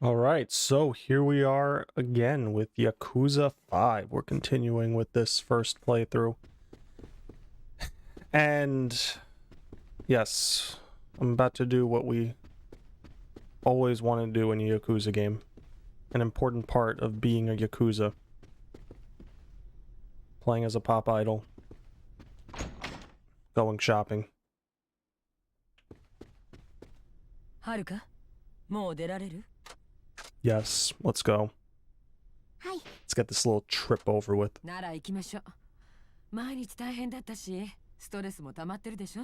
All right, so here we are again with Yakuza 5. We're continuing with this first playthrough. And yes, I'm about to do what we always want to do in a Yakuza game. An important part of being a Yakuza. Playing as a pop idol. Going shopping. Haruka, もう出られる? Yes, let's go. はい。 Let's get this little trip over with. なら行きましょう。毎日大変だったし、ストレスも溜まってるでしょ。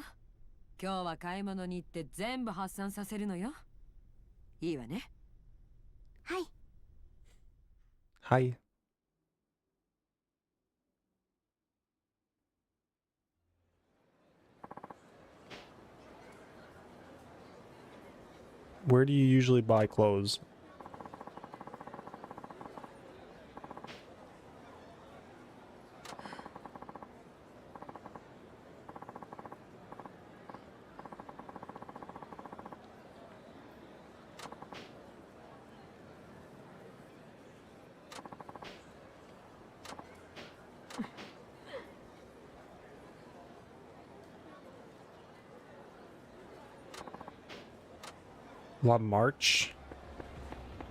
今日は買い物に行って全部発散させるのよ。いいわね。はい。Hi. Where do you usually buy clothes? La Marche?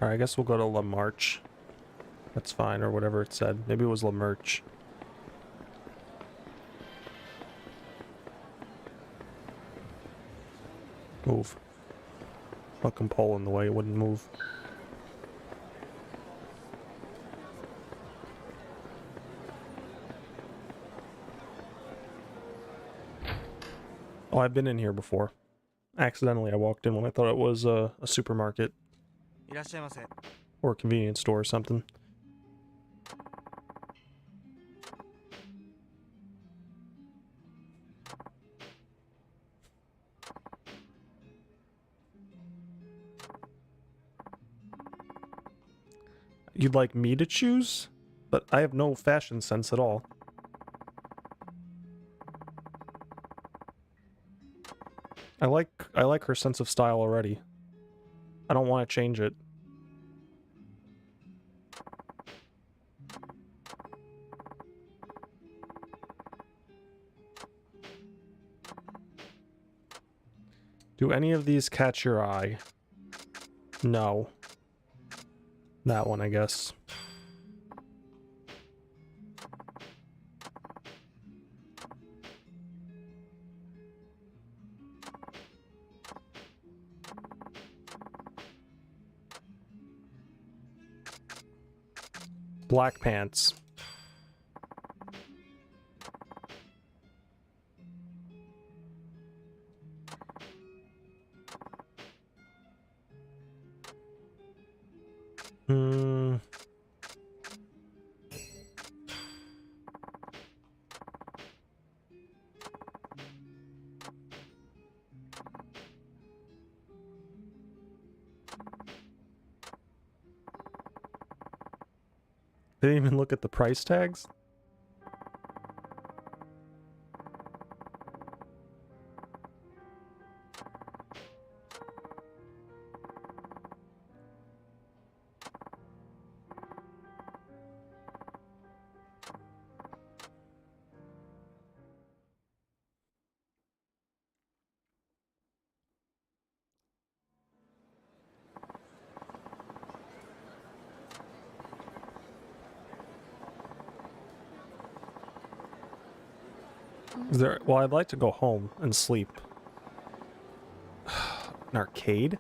Alright, I guess we'll go to La Marche. That's fine, or whatever it said. Maybe it was La Merch. Move. Fucking pole in the way, it wouldn't move. Oh, I've been in here before. Accidentally, I walked in when I thought it was a supermarket. Or a convenience store or something. You'd like me to choose? But I have no fashion sense at all. I like her sense of style already. I don't want to change it. Do any of these catch your eye? No. That one, I guess. Black pants. Hmm. They didn't even look at the price tags? Is there... Well, I'd like to go home and sleep. An arcade?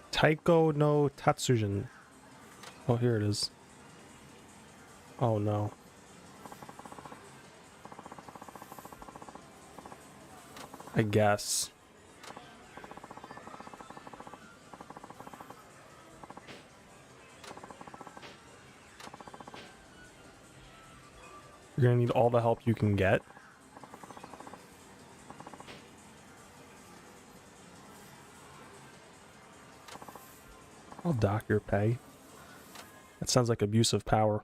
Taiko no Tatsujin. Oh, here it is. Oh no. I guess. You're gonna need all the help you can get. I'll dock your pay. That sounds like abuse of power.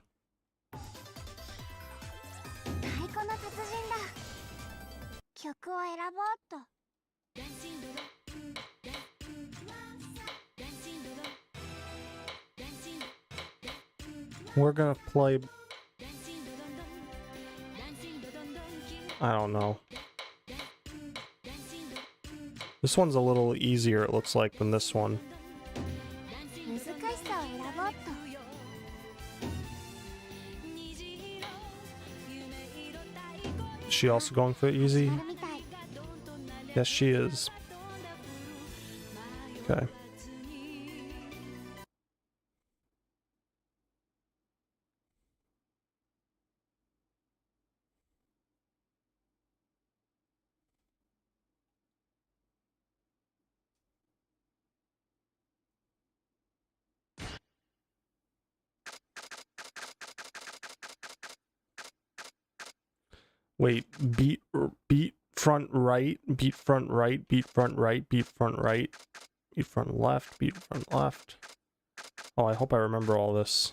We're gonna play... I don't know. This one's a little easier, it looks like, than this one. Is she also going for easy? Yes, she is. Okay. Wait, beat front right, beat front right, beat front right, beat front right, beat front left, beat front left. Oh, I hope I remember all this.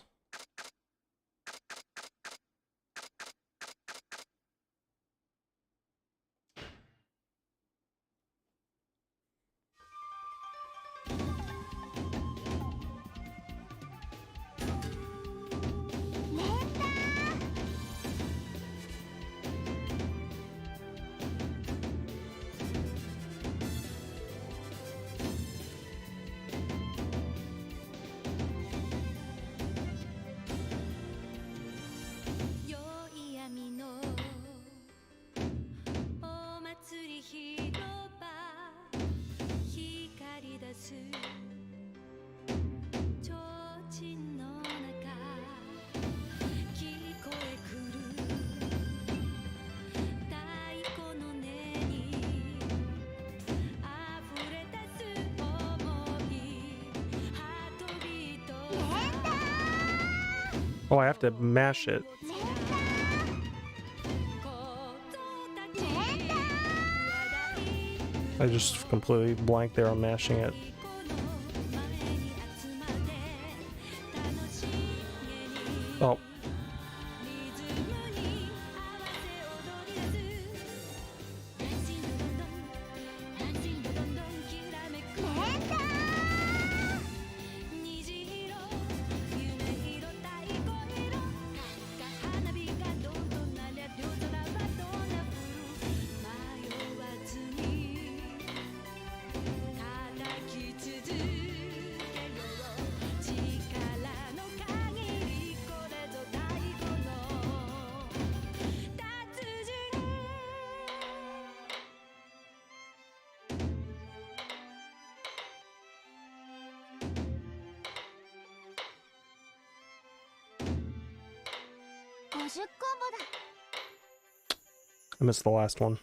Oh, I have to mash it. I just completely blanked there on mashing it. Oh. I missed the last one.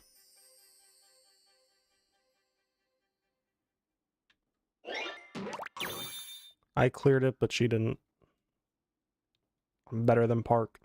I cleared it, but she didn't. I'm better than Park.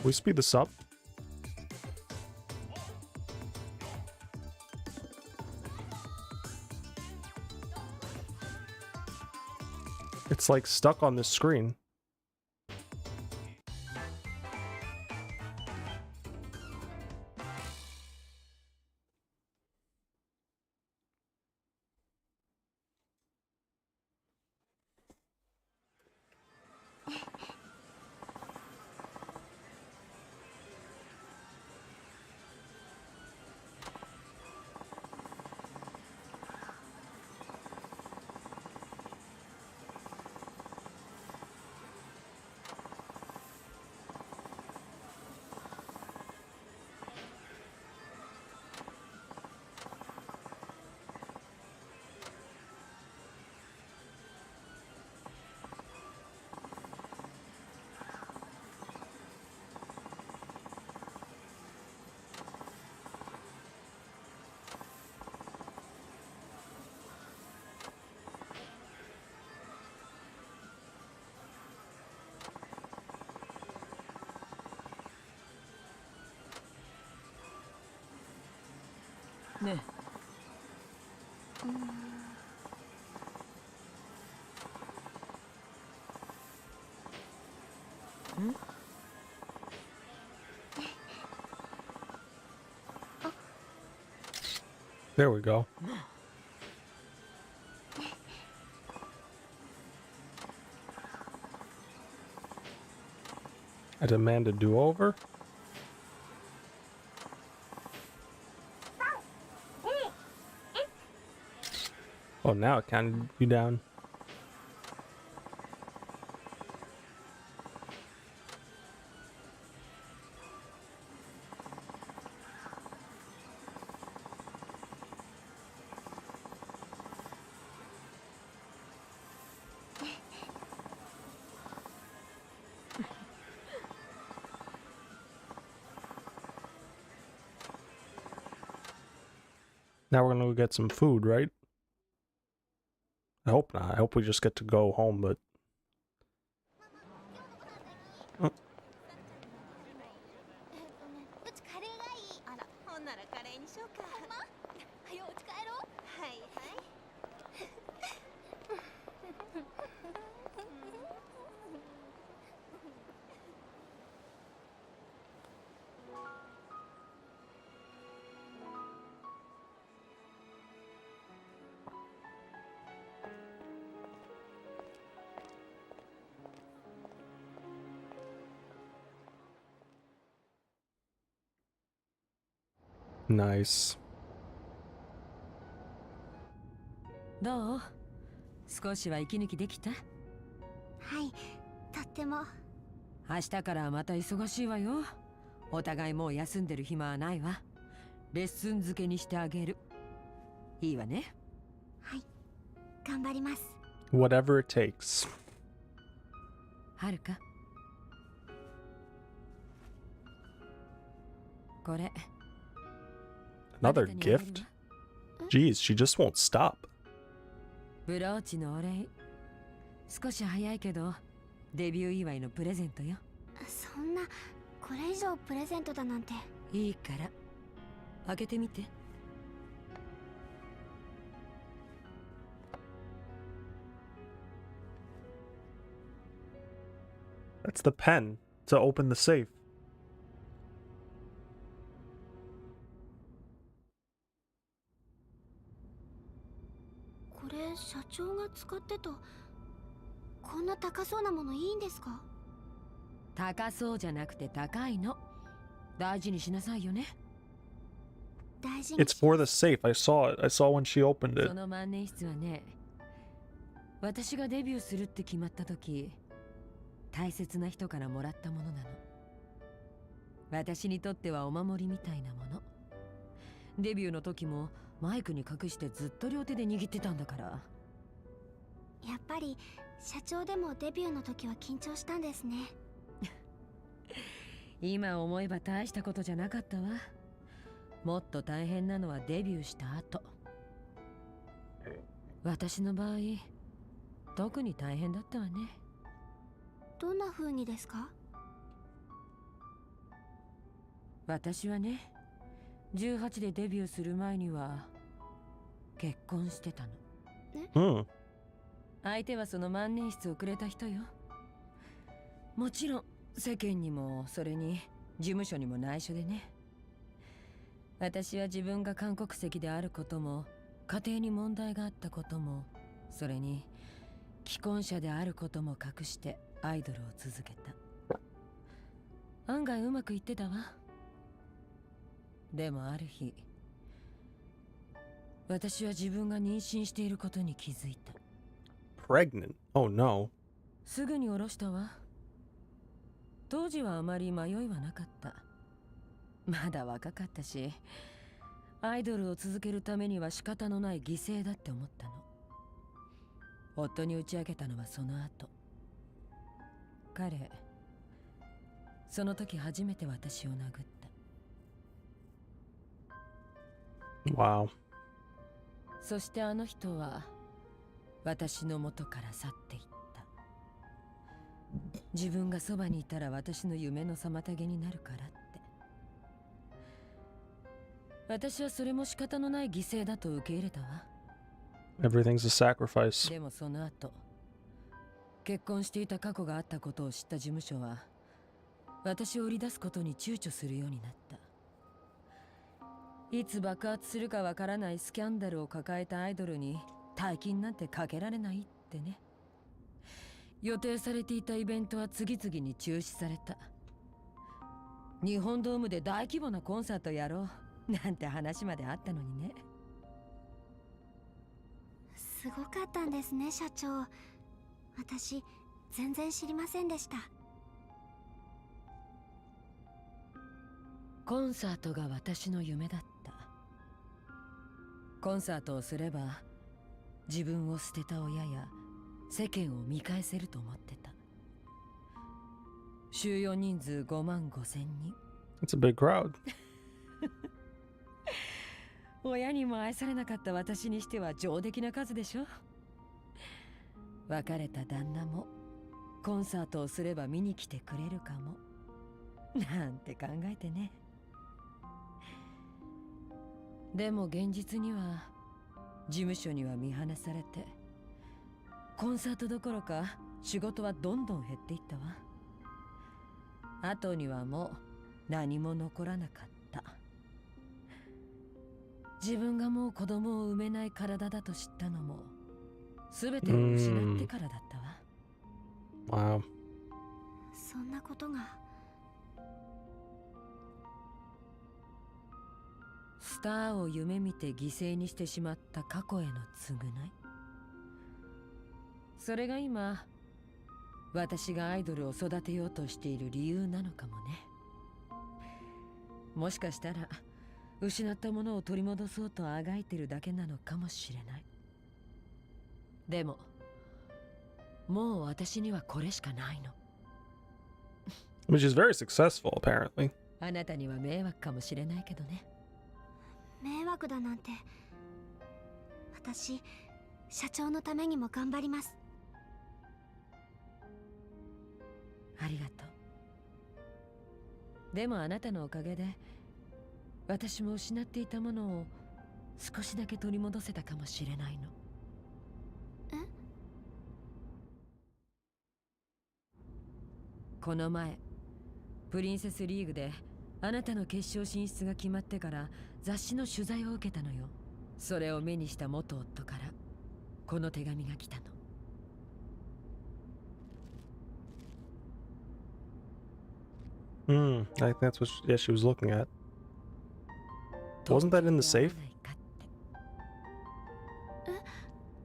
Can we speed this up? It's like stuck on this screen. ね There we go. I demand a do-over. Oh, now it counted you down. Now we're gonna go get some food, right? I hope not. I hope we just get to go home, but... Oh. うちカレーがいい。あら、ほんならカレーにしようか。ほんま？はようち帰ろう。はいはい。Nice. どう？少しは息抜きできた？はい、とっても。明日からまた忙しいわよ。お互いもう休んでる暇はないわ。レッスン漬けにしてあげる。いいわね。はい、頑張ります。Whatever it takes. はるか。これ。 Another gift? Jeez, she just won't stop. ブローチのお礼。少し早いけどデビュー祝いのプレゼントよ。そんな、これ以上プレゼントだなんて。いいから開けてみて。 That's the pen to open the safe. これ社長が使ってた。こんな高そうなものいいんですか？高そうじゃなくて高いの。大事にしなさいよね。大事に。 It's for the safe. I saw it. I saw when she opened そ it. の万年筆はね、私がデビューするって決まった時、大切な人からもらったものなの。私にとってはお守りみたいなもの。デビューの時もマイクに隠してずっと両手で握ってたんだから。やっぱり社長でもデビューの時は緊張したんですね。今思えば大したことじゃなかったわ。もっと大変なのはデビューした後。私の場合、特に大変だったわね。どんな風にですか？私はね、18でデビューする前には結婚してたの。 Hmm. 相手はその万年筆をくれた人よ。もちろん世間にもそれに事務所にも内緒でね。私は自分が韓国籍であることも、家庭に問題があったことも、それに既婚者であることも隠してアイドルを続けた。案外うまくいってたわ。でもある日、私は自分が妊娠していることに気づいた。 Pregnant. Oh no. すぐに下ろしたわ。当時はあまり迷いはなかった。まだ若かったし、アイドルを続けるためには仕方のない犠牲だって思ったの。夫に打ち明けたのはその後。彼、その時初めて私を殴った。 Wow. そしてあの人は私の元から去っていった。自分がそばにいたら私の夢の妨げになるからって。私はそれも仕方のない犠牲だと受け入れたわ。 Everything's a sacrifice. でもその後、結婚していた過去があったことを知った事務所は私を売り出すことに躊躇するようになった。いつ爆発するかわからないスキャンダルを抱えたアイドルに大金なんてかけられないってね。予定されていたイベントは次々に中止された。日本ドームで大規模なコンサートやろうなんて話まであったのにね。すごかったんですね、社長。私全然知りませんでした。コンサートが私の夢だった。コンサートをすれば自分を捨てた親や世間を見返せると思ってた。収容人数5万5千人。 It's a big crowd. 親にも愛されなかった私にしては上出来な数でしょ。別れた旦那もコンサートをすれば見に来てくれるかもなんて考えてね。でも現実には事務所には見放されて、コンサートどころか仕事はどんどん減っていったわ。後にはもう何も残らなかった。自分がもう子供を産めない体だと知ったのも全てを失ってからだったわ。Wow. そんなことが。スターを夢見て犠牲にしてしまった過去への償い。それが今私がアイドルを育てようとしている理由なのかもね。もしかしたら失ったものを取り戻そうとあがいてるだけなのかもしれない。でももう私にはこれしかないの。 I mean, she's very successful, apparently. あなたには迷惑かもしれないけどね。迷惑だなんて。私社長のためにも頑張ります。ありがとう。でもあなたのおかげで私も失っていたものを少しだけ取り戻せたかもしれないの。え？この前プリンセスリーグであなたの決勝進出が決まってから雑誌の取材を受けたのよ。それを目にした元夫からこの手紙が来たの。I think that's what she was looking at. Wasn't that in the safe?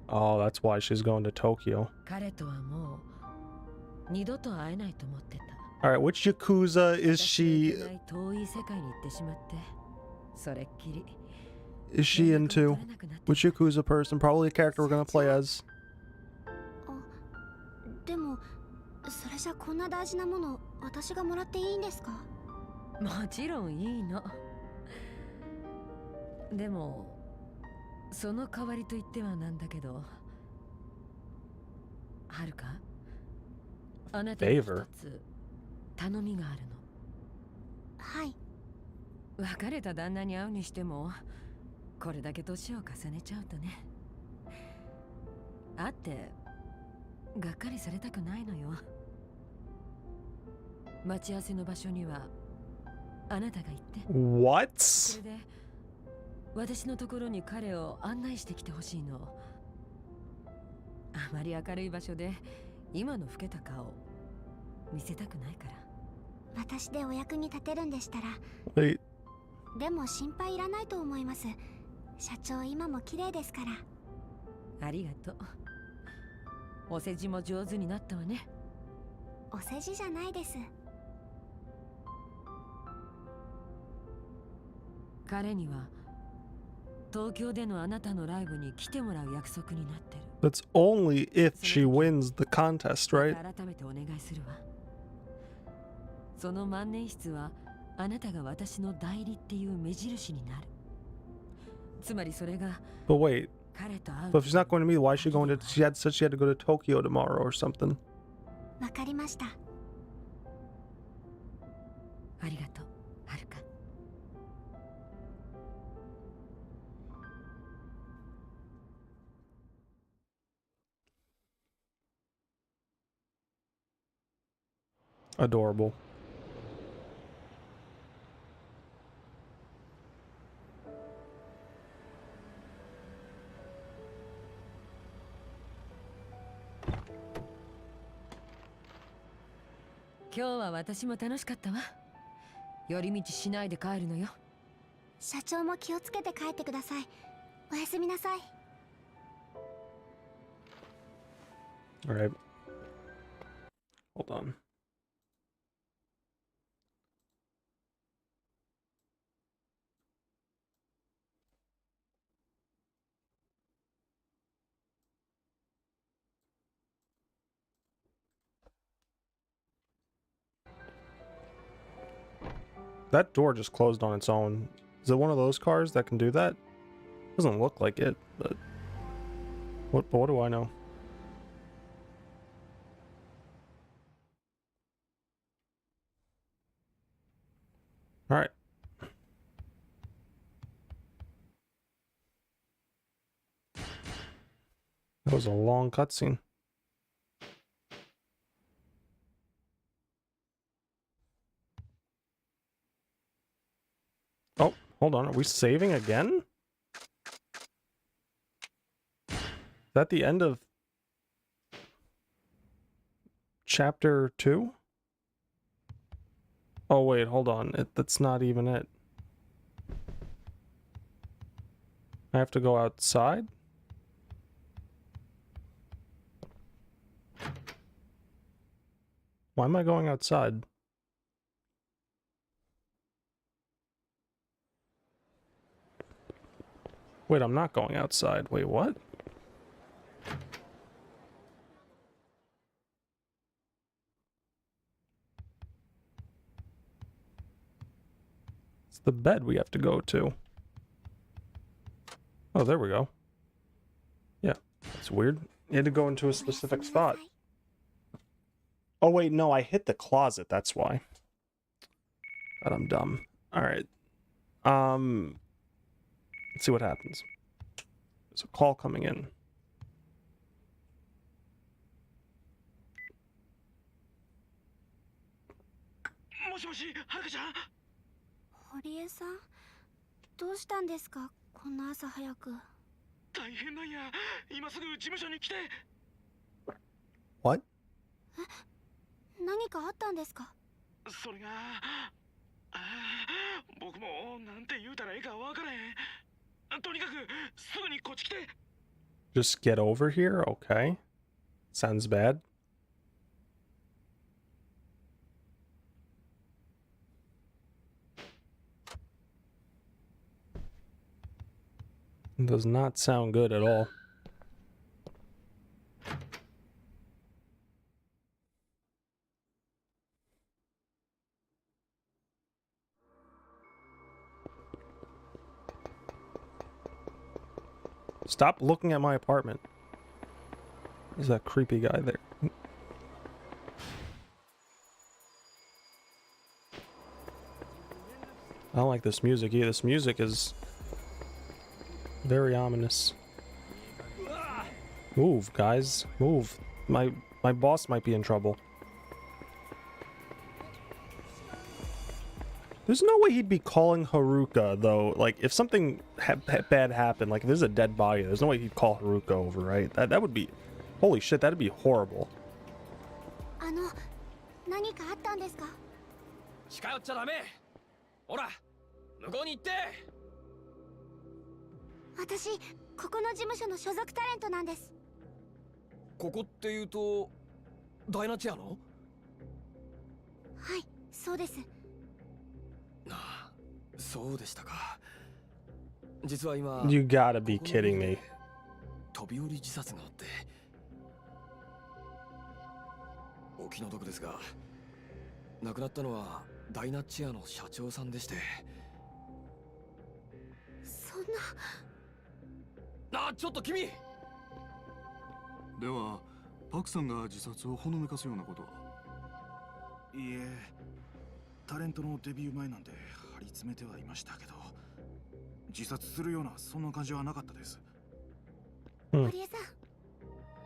Oh, that's why she's going to Tokyo. 彼とはもう二度と会えないと思ってた。Alright, which Yakuza is she 遠い世界に行ってしまって、それっきり。 is she into? Which Yakuza person? Probably a character we're gonna play as. でもそれじゃこんな大事なもの私がもらっていいんですか？もちろんいいの。でもその代わりと言ってはなんだけど、はるか、あなたに一つ頼みがあるの。はい。別れた旦那に会うにしてもこれだけ年を重ねちゃうとね。会ってがっかりされたくないのよ。待ち合わせの場所にはあなたが行って。 What? それで私のところに彼を案内してきてほしいの。あまり明るい場所で今の老けた顔見せたくないから。私でお役に立てるんでしたら。 Wait. でも心配いらないと思います。社長今も綺麗ですから。ありがとう。お世辞も上手になったわね。お世辞じゃないです。彼には東京でのあなたのライブに来てもらう約束になってる。 That's only if she wins the contest, right? 改めてお願いするわ。その万年筆はあなたが私の代理っていう目印になる。つまりそれが But wait, 彼と会う。 but if she's not going to meet, why is she going to? She had said she had to go to Tokyo tomorrow or something. わかりました。ありがとう、はるか。Adorable.今日は私も楽しかったわ。寄り道しないで帰るのよ。社長も気をつけて帰ってください。おやすみなさい。 All right. Hold on. That door just closed on its own. Is it one of those cars that can do that? Doesn't look like it, but what do I know? All right. That was a long cutscene. Oh, hold on. Are we saving again? Is that the end of chapter 2? Oh, wait, hold on. That's not even it. I have to go outside? Why am I going outside? Wait, I'm not going outside. Wait, what? It's the bed we have to go to. Oh, there we go. Yeah, that's weird. You had to go into a specific spot. Oh, wait, no, I hit the closet. That's why. God, I'm dumb. All right. Let's see what happens. There's a call coming in.堀江さん、どうしたんですか、こんな朝早く。大変なんや。今すぐ事務所に来て。What? 何かあったんですか。それが、僕もなんて言うたらいいかわからへん。とにかくすぐにこっち来て。Just get over here? Okay. Sounds bad. Does not sound good at all. Stop looking at my apartment. There's that creepy guy there. I don't like this music either. This music is very ominous. Move, guys. Move. My boss might be in trouble. There's no way he'd be calling Haruka, though. Like, if something bad happened, like if there's a dead body, there's no way he'd call Haruka over, right? That would be... Holy shit, that'd be horrible. 何かあったんですか。近寄っちゃダメ。ほら、向こうに行って。私、ここの事務所の所属タレントなんです。ここって言うと、ダイナチェアの？はい、そうです。そうでしたか。実は今、You gotta be kidding me. 飛び降り自殺があって。お気の毒ですが、亡くなったのはダイナチェアの社長さんでして。そんな。ちょっと君。では、パクさんが自殺をほのめかすようなことは？いいえ、タレントのデビュー前なんで張り詰めてはいましたけど、自殺するようなそんな感じはなかったです。堀江さん。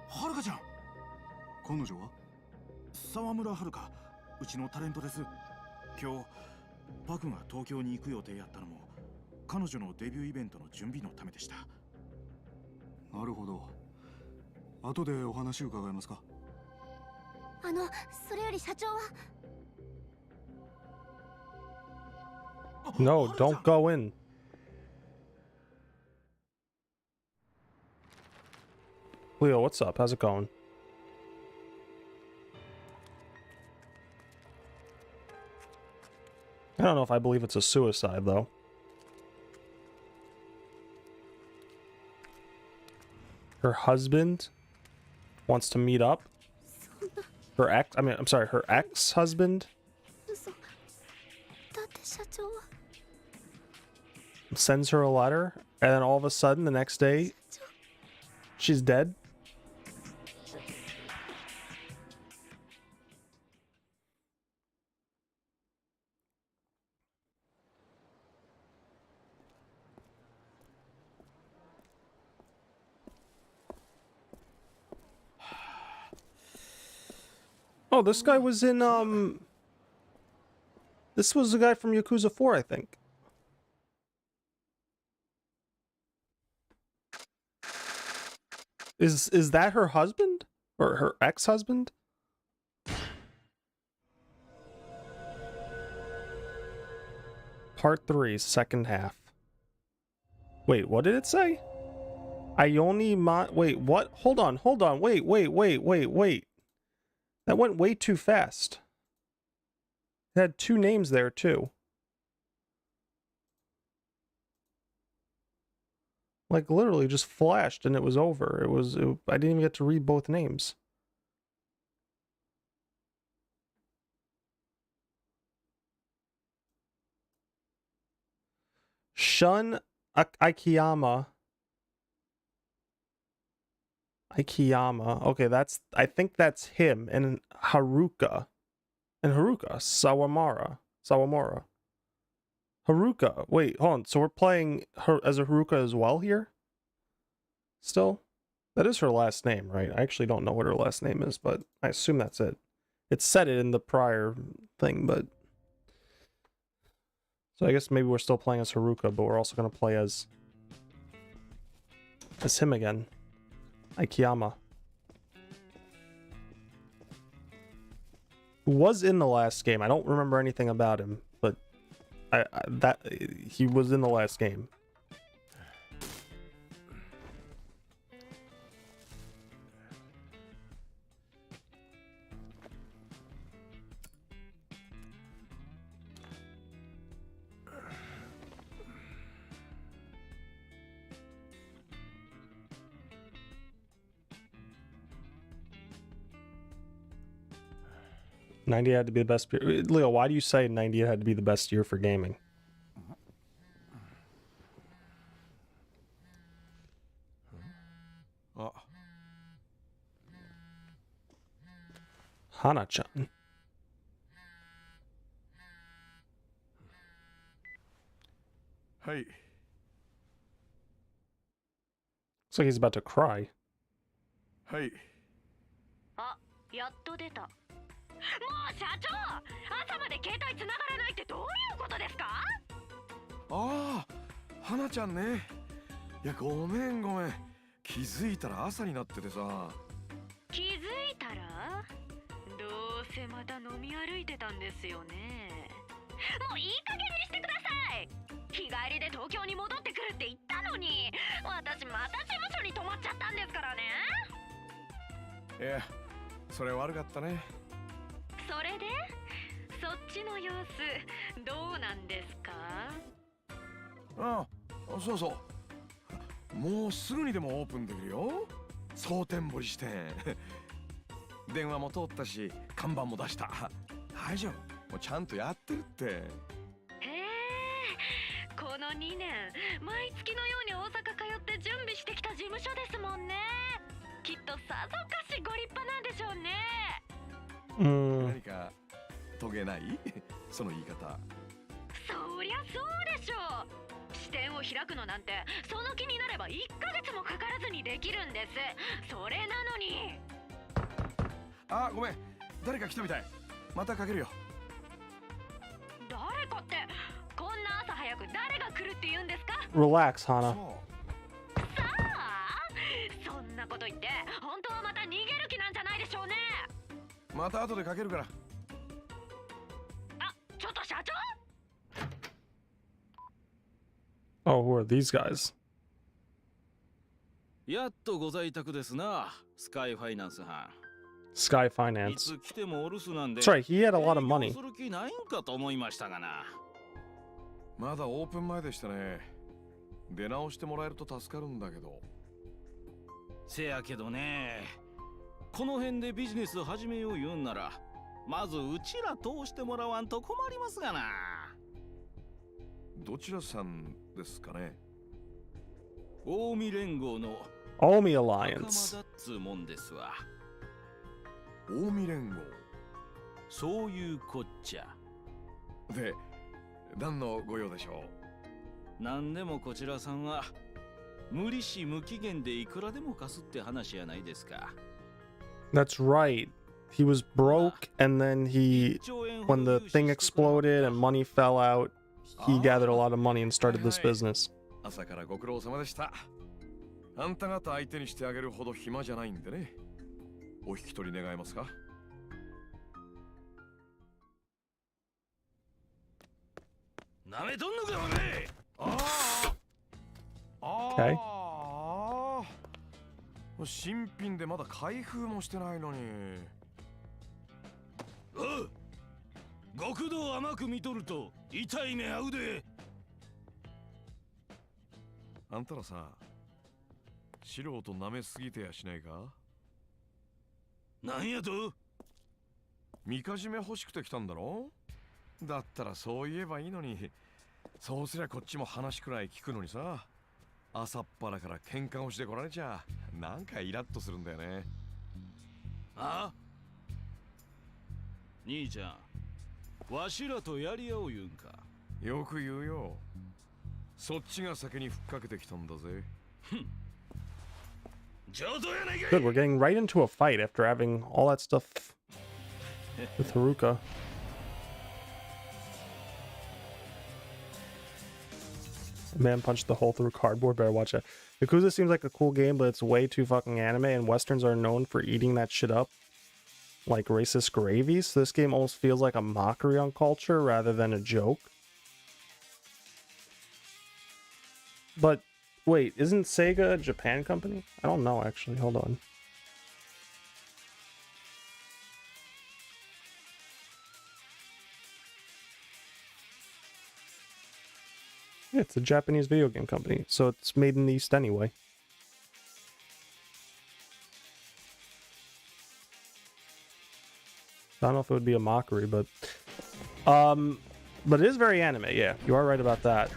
はるかちゃん。彼女は？沢村はるか、うちのタレントです。今日パクが東京に行く予定やったのも彼女のデビューイベントの準備のためでした。なるほど。後でお話伺えますか？それより社長は。 No, don't go in. Leo, what's up? How's it going? I don't know if I believe it's a suicide, though. Her husband wants to meet up. Her I'm sorry, her ex-husband 嘘。だって社長は。 sends her a letter, and then all of a sudden, the next day, she's dead. Oh, this guy was in, this was the guy from Yakuza 4, I think. Is that her husband? Or her ex-husband? Part 3, second half. Wait, what did it say? Wait, what? Hold on. Wait. That went way too fast. It had two names there, too. Like, literally just flashed and it was over. I didn't even get to read both names. Shun Ikeyama. Okay, I think that's him. And Haruka. Sawamura. Haruka. Wait, hold on. So we're playing her as a Haruka as well here? Still? That is her last name, right? I actually don't know what her last name is, but I assume that's it. It said it in the prior thing, but... So I guess maybe we're still playing as Haruka, but we're also going to play as him again. Ikeyama. Who was in the last game. I don't remember anything about him, but he was in the last game. '90 had to be the best year. Leo, why do you say '90 had to be the best year for gaming? Hana-chan. Hey. Looks like he's about to cry. Hey. あ、やっと出た。もう社長、朝まで携帯繋がらないってどういうことですか？ああ、花ちゃんね。いや、ごめん。気づいたら朝になっててさ。気づいたら？どうせまた飲み歩いてたんですよね。もういい加減にしてください。日帰りで東京に戻ってくるって言ったのに、私また事務所に泊まっちゃったんですからね。いや、それ悪かったね。それでそっちの様子どうなんですか？ああ、そうそう。もうすぐにでもオープンできるよ。蒼天堀支店。電話も通ったし、看板も出した。大丈夫。もうちゃんとやってるって。へえ、この2年毎月のように大阪通って準備してきた事務所ですもんね。きっとさぞかしご立派なんでしょうね。何か遂げないその言い方。そりゃそうでしょう。支店を開くのなんてその気になれば1ヶ月もかからずにできるんです。それなのに。あ、ごめん。誰か来たみたい。またかけるよ。誰かってこんな朝早く誰が来るって言うんですか？ Relax, Hana. さあ、そんなこと言って本当はまた逃げる気なんじゃないでしょうね。また後でかけるから。あ、ちょっと社長。 Oh, who are these guys? やっとご在宅ですな、スカイファイナンス班。 Sky い Finance. つ来てもお留守なんで。 That's right, he had a lot of 営業 money. する気ないんかと思いましたがな。まだオープン前でしたね。出直してもらえると助かるんだけど。せやけどね、この辺でビジネス始めよう言うんなら、まずうちら通してもらわんと困りますがな。どちらさんですかね。近江連合の Omi 仲間 Alliance. だっつうもんですわ。近江連合そういうこっちゃ。で、何のご用でしょなんでもこちらさんは無利子無期限でいくらでも貸すって話やないですか。 That's right. He was broke, and then he, when the thing exploded and money fell out, he gathered a lot of money and started this business. う。朝からご苦労様でした。あんた方相手にしてあげるほど暇じゃないんでね。お引き取り願えますか？なめとんのかおめ。Okay. ああ、新品でまだ開封もしてないのに。おう、極道甘く見とると痛い目合うで。あんたらさ、素人舐めすぎてやしないか？なんやと？みかじめ欲しくて来たんだろ？だったらそう言えばいいのに。そうすりゃこっちも話くらい聞くのにさ。朝っぱらから喧嘩をしてこられちゃなんかイラッとするんだよね。あ？兄ちゃん、わしらとやり合おう言うんか。よく言うよ。そっちが先にふっかけてきたんだぜ。上等やないかい。 Good, we're getting right into a fight after having all that stuff with Haruka. Man punched the hole through cardboard. Better watch it. Yakuza seems like a cool game, but it's way too fucking anime, and westerns are known for eating that shit up like racist gravy. So this game almost feels like a mockery on culture rather than a joke. But wait, isn't Sega a Japan company? I don't know actually. Hold on. Yeah, it's a Japanese video game company, so it's made in the East anyway. I don't know if it would be a mockery, but it is very anime. Yeah, you are right about that.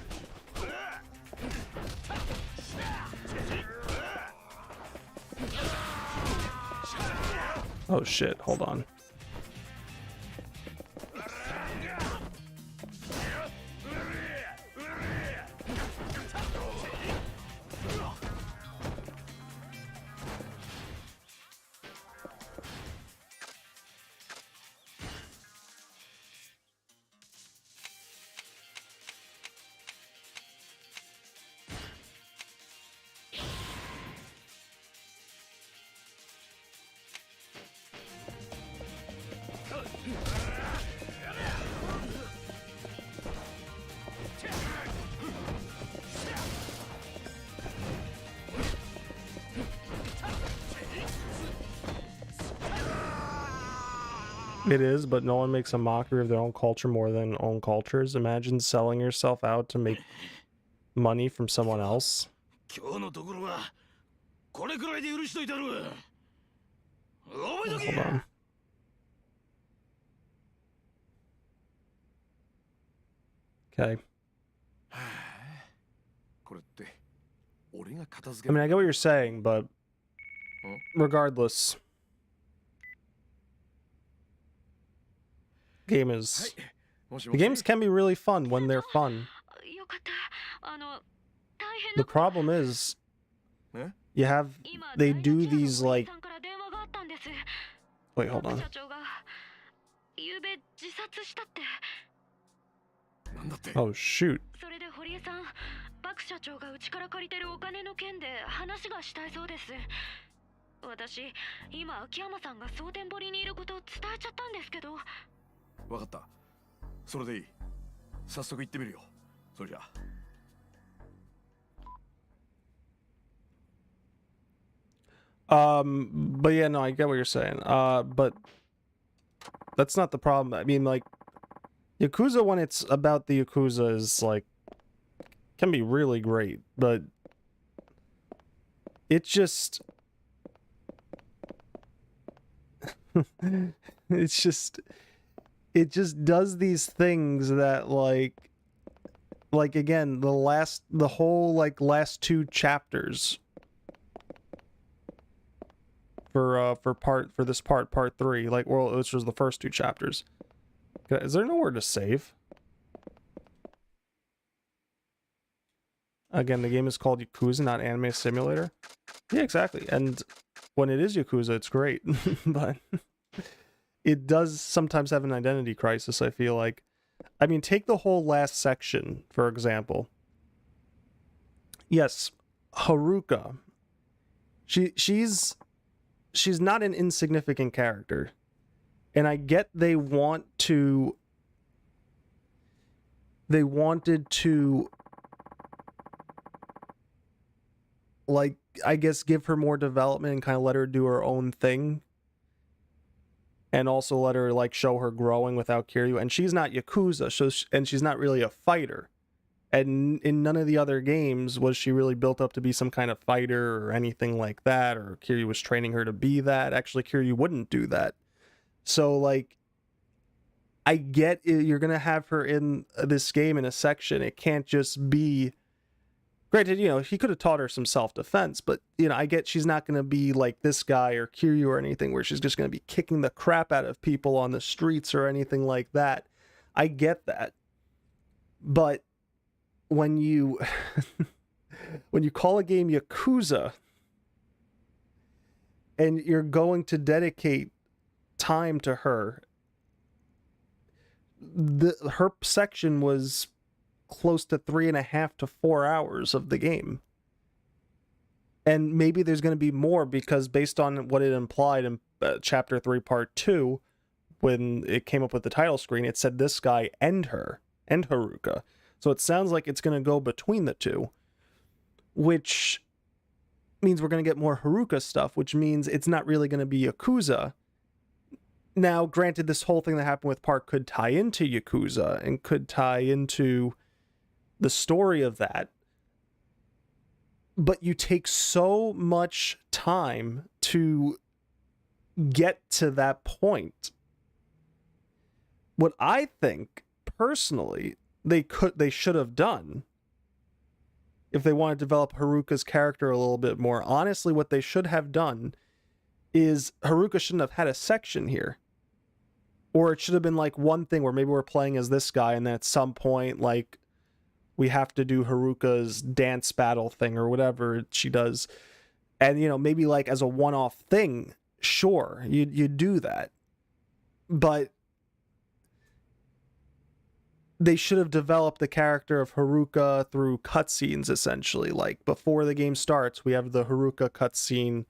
Oh shit, hold on. It is, but no one makes a mockery of their own culture more than own cultures. Imagine selling yourself out to make money from someone else. 今日のところはこれくらいで許しといたる。覚えとけ。 Hold on. Okay. これって俺が片付 I け mean, I get what you're saying, but regardless, game is もし the もし games can be really fun when they're fun. よかった。大変 The なこと。 problem is え you have 今 they 大 do 学長の these おじ like さんから電話があったんです。 wait, hold on. 社長がゆうべ自殺したって。なんだって。 Oh shoot. それで堀江さん、バク社長がうちから借りてるお金の件で話がしたいそうです。私、今秋山さんが蒼天堀にいることを伝えちゃったんですけど。わかった。それでいい。早速行ってみるよ。それじゃ。But yeah, no, I get what you're saying. But that's not the problem. I mean, like, Yakuza, when it's about the Yakuza, is like, can be really great, but it just it just does these things that like again, the whole like last two chapters for this part 3, like, well, which was the first two chapters. Is there nowhere to save? Again, the game is called Yakuza, not Anime Simulator. Yeah, exactly. And when it is Yakuza, it's great. But it does sometimes have an identity crisis, I feel like. I mean, take the whole last section, for example. Yes, Haruka. She's not an insignificant character. And I get they wanted to like, I guess, give her more development and kind of let her do her own thing. And also let her, like, show her growing without Kiryu. And she's not Yakuza, and she's not really a fighter. And in none of the other games was she really built up to be some kind of fighter or anything like that, or Kiryu was training her to be that. Actually, Kiryu wouldn't do that. So, like, I get it, you're going to have her in this game in a section. It can't just be... Granted, you know, he could have taught her some self-defense, but, you know, I get she's not going to be like this guy or Kiryu or anything where she's just going to be kicking the crap out of people on the streets or anything like that. I get that. But when you when you call a game Yakuza and you're going to dedicate time to her, her section was close to 3.5 to 4 hours of the game. And maybe there's going to be more, because based on what it implied in chapter 3 part 2, when it came up with the title screen, it said this guy and her and Haruka. So it sounds like it's going to go between the two, which means we're going to get more Haruka stuff, which means it's not really going to be Yakuza. Now, granted, this whole thing that happened with Park could tie into Yakuza and could tie into the story of that, but you take so much time to get to that point. What I think, personally, they should have done, if they want to develop Haruka's character a little bit more, honestly, what they should have done is Haruka shouldn't have had a section here. Or it should have been like one thing where maybe we're playing as this guy, and then at some point, like, we have to do Haruka's dance battle thing or whatever she does. And, you know, maybe like as a one-off thing, sure, you do that. But they should have developed the character of Haruka through cutscenes, essentially. Like, before the game starts, we have the Haruka cutscene,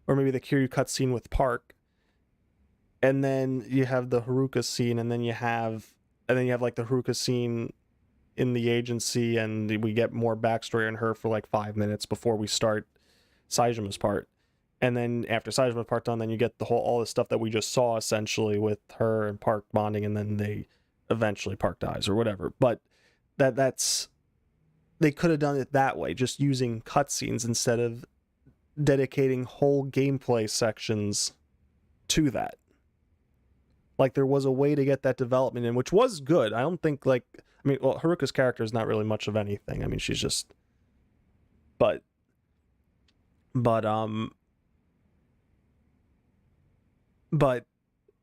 or maybe the Kiryu cutscene with Park. And then you have the Haruka scene, and then you have like the Haruka scene in the agency, and we get more backstory on her for like 5 minutes before we start Saijima's part. And then after Saijima's part done, then you get all the stuff that we just saw, essentially, with her and Park bonding, and then they eventually Park dies or whatever. But that's they could have done it that way, just using cutscenes instead of dedicating whole gameplay sections to that. Like, there was a way to get that development in, which was good. I don't think, like, I mean, well, Haruka's character is not really much of anything. I mean, she's just, but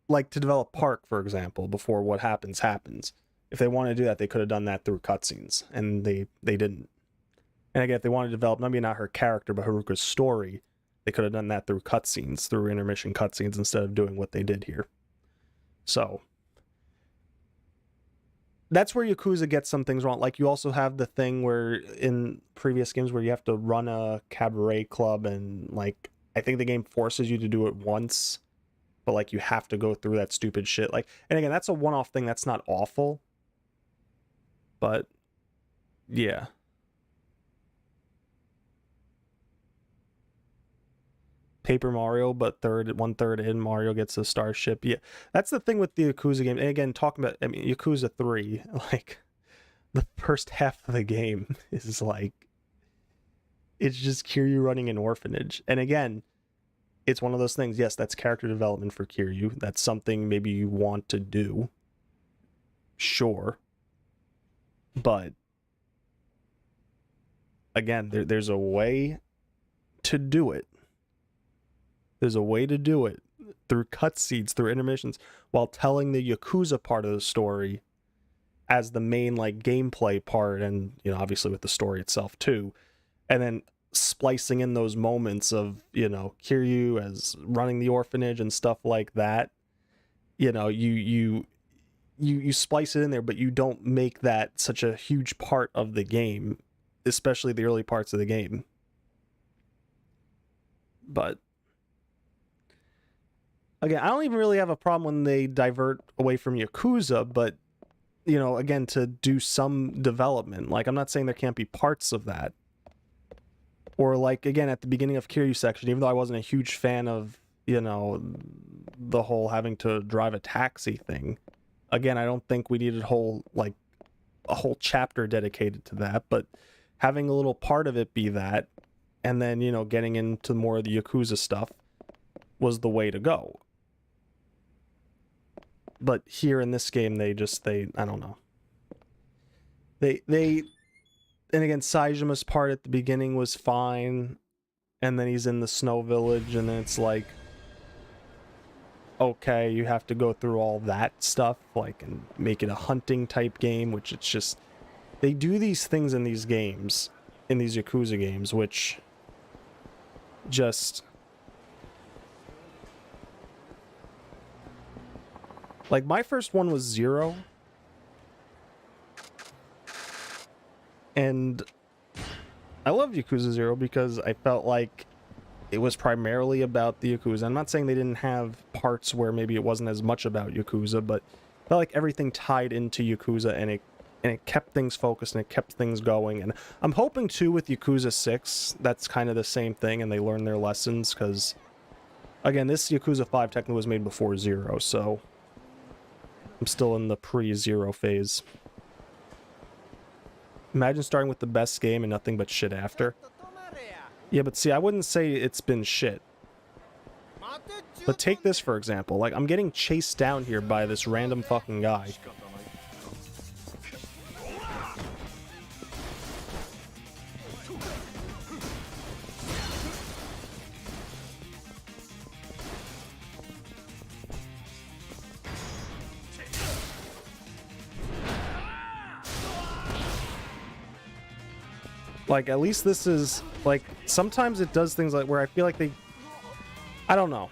like, to develop Park, for example, before what happens. If they want to do that, they could have done that through cutscenes, and they didn't. And again, if they wanted to develop, maybe not her character, but Haruka's story, they could have done that through cutscenes, through intermission cutscenes, instead of doing what they did here. So, that's where Yakuza gets some things wrong. Like, you also have the thing where in previous games where you have to run a cabaret club, and like I think the game forces you to do it once, but like you have to go through that stupid shit. Like, and again, that's a one-off thing. That's not awful, but yeah. Paper Mario, but one-third in, Mario gets a starship. Yeah, that's the thing with the Yakuza game. And again, talking about, I mean, Yakuza 3, like, the first half of the game is like, it's just Kiryu running an orphanage. And again, it's one of those things, yes, that's character development for Kiryu. That's something maybe you want to do. Sure. But, again, there's a way to do it. There's a way to do it through cutscenes, through intermissions, while telling the Yakuza part of the story as the main, like, gameplay part, and, you know, obviously with the story itself too, and then splicing in those moments of, you know, Kiryu as running the orphanage and stuff like that. You know, you splice it in there, but you don't make that such a huge part of the game, especially the early parts of the game. But again, I don't even really have a problem when they divert away from Yakuza, but, you know, again, to do some development. Like, I'm not saying there can't be parts of that. Or, like, again, at the beginning of Kiryu section, even though I wasn't a huge fan of, you know, the whole having to drive a taxi thing. Again, I don't think we needed a whole chapter dedicated to that, but having a little part of it be that, and then, you know, getting into more of the Yakuza stuff was the way to go. But here in this game, I don't know. And again, Saijima's part at the beginning was fine, and then he's in the snow village, and then it's like, okay, you have to go through all that stuff, like, and make it a hunting type game, which it's just, they do these things in these games, in these Yakuza games, which just, like, my first one was 0. And I love Yakuza 0 because I felt like it was primarily about the Yakuza. I'm not saying they didn't have parts where maybe it wasn't as much about Yakuza, but I felt like everything tied into Yakuza, and it kept things focused, and it kept things going. And I'm hoping too with Yakuza 6 that's kind of the same thing, and they learn their lessons, because again, this Yakuza 5 technically was made before 0, so I'm still in the pre-0 phase. Imagine starting with the best game and nothing but shit after. Yeah, but see, I wouldn't say it's been shit. But take this for example. Like, I'm getting chased down here by this random fucking guy. Like, at least this is, like, sometimes it does things like where I feel like I don't know.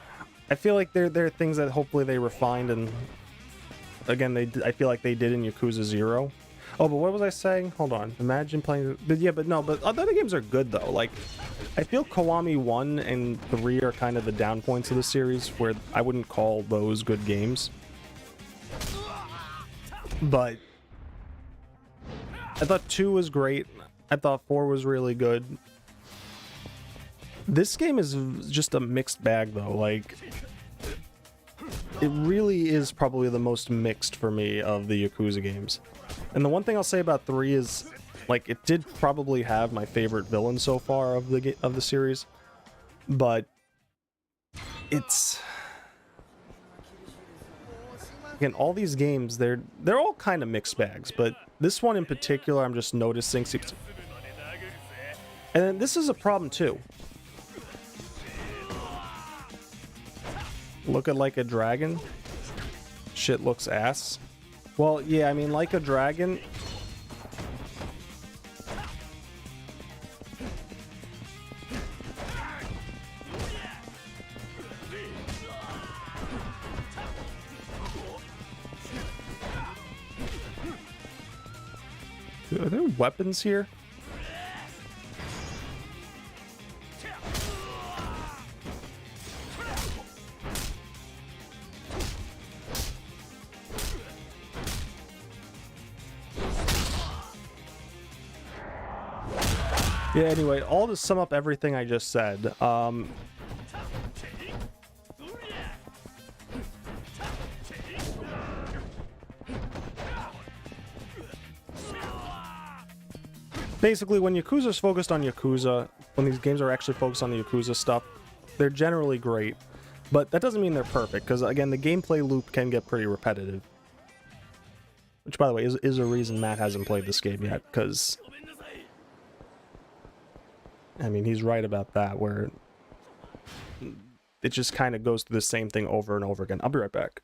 I feel like there are things that hopefully they refined, and again, I feel like they did in Yakuza 0. Oh, but what was I saying? Hold on. Imagine playing, but yeah, but no, but other games are good though. Like, I feel Kiwami 1 and 3 are kind of the down points of the series, where I wouldn't call those good games. But I thought 2 was great. I thought 4 was really good. This game is just a mixed bag, though. Like, it really is probably the most mixed for me of the Yakuza games. And the one thing I'll say about 3 is, like, it did probably have my favorite villain so far of the series, but it's, again, all these games, they're all kind of mixed bags, but this one in particular, I'm just noticing. And then this is a problem too. Look at Like a Dragon. Shit looks ass. Well, yeah, I mean, Like a Dragon. Are there weapons here? Yeah, anyway, all to sum up everything I just said, basically, when Yakuza's focused on Yakuza, when these games are actually focused on the Yakuza stuff, they're generally great. But that doesn't mean they're perfect, because, again, the gameplay loop can get pretty repetitive. Which, by the way, is a reason Matt hasn't played this game yet, because... I mean, he's right about that, where... it just kind of goes through the same thing over and over again. I'll be right back.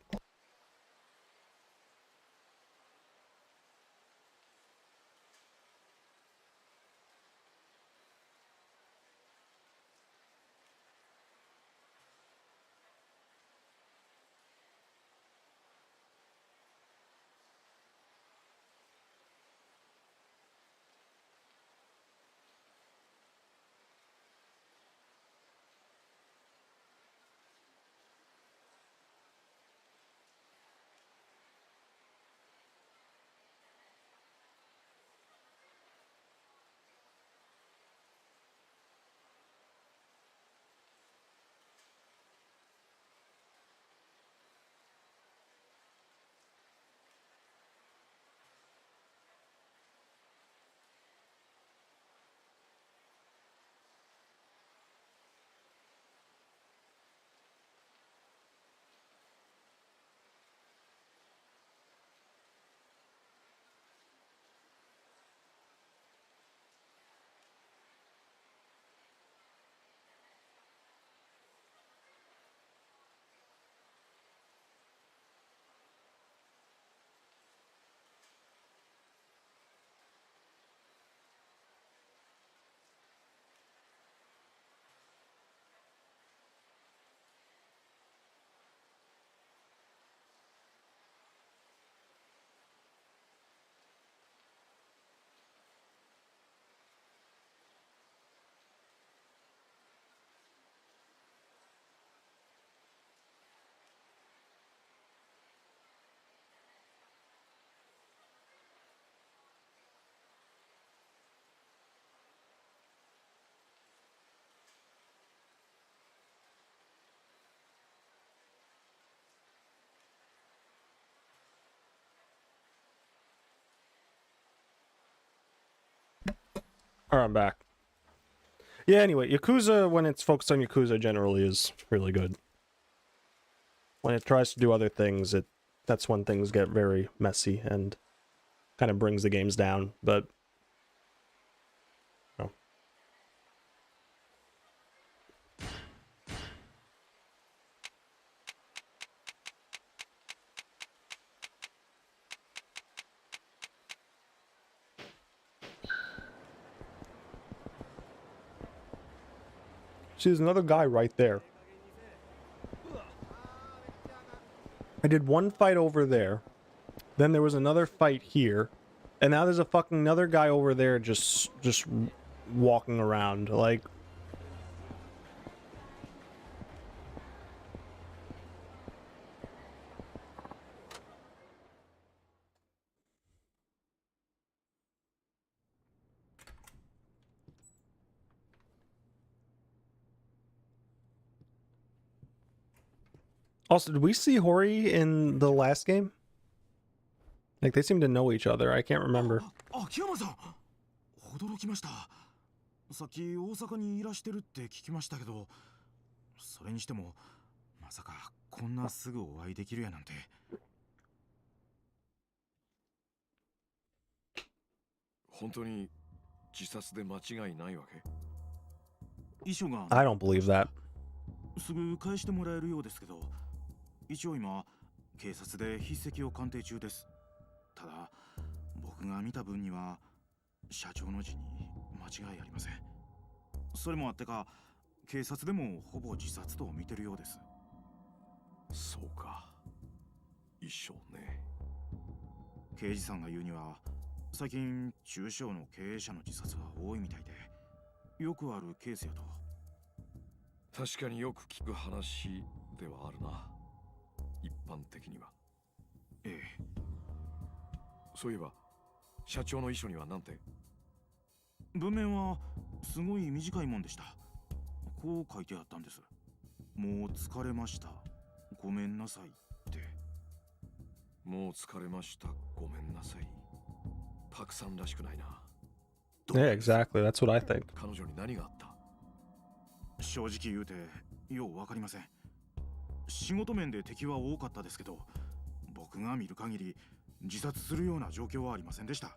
Alright, I'm back. Yeah, anyway, Yakuza, when it's focused on Yakuza, generally is really good. When it tries to do other things, that's when things get very messy and kind of brings the games down, but... no. See, there's another guy right there. I did one fight over there, then there was another fight here, and now there's a fucking another guy over there just walking around, like... Also, did we see Hori in the last game? Like, they seem to know each other. I can't remember. 秋山さん、驚きました。さっき大阪にいらしてるって聞きましたけど、それにしてもまさかこんなすぐお会いできるやなんて。本当に自殺で間違いないわけ？遺書が I don't believe that. すぐ返してもらえるようですけど、一応今警察で筆跡を鑑定中です。ただ僕が見た分には社長の字に間違いありません。それもあってか警察でもほぼ自殺と見てるようです。そうか。遺書ね。刑事さんが言うには最近中小の経営者の自殺は多いみたいで、よくあるケースやと。確かによく聞く話ではあるな、一般的には。ええ。そういえば社長の遺書には何て？文面はすごい短いもんでした。こう書いてあったんです。もう疲れました。ごめんなさいって。もう疲れました。ごめんなさい。パクさんらしくないな。Yeah, exactly. That's what I think. 彼女に何があった？正直言うてようわかりません。仕事面で敵は多かったですけど、僕が見る限り自殺するような状況はありませんでした。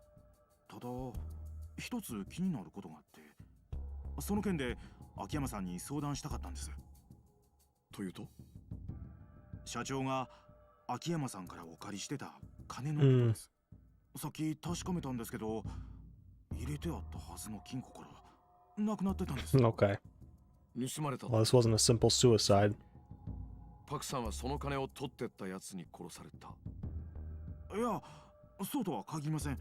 ただ一つ気になることがあって、その件で秋山さんに相談したかったんです。というと？社長が秋山さんからお借りしてた金のことです。さっき確かめたんですけど、入れてあったはずの金庫からなくなってたんです。Okay. 盗まれた。 Well, this wasn't a simple suicide. パクさんはその金を取ってったやつに殺された？いや、そうとは限りません。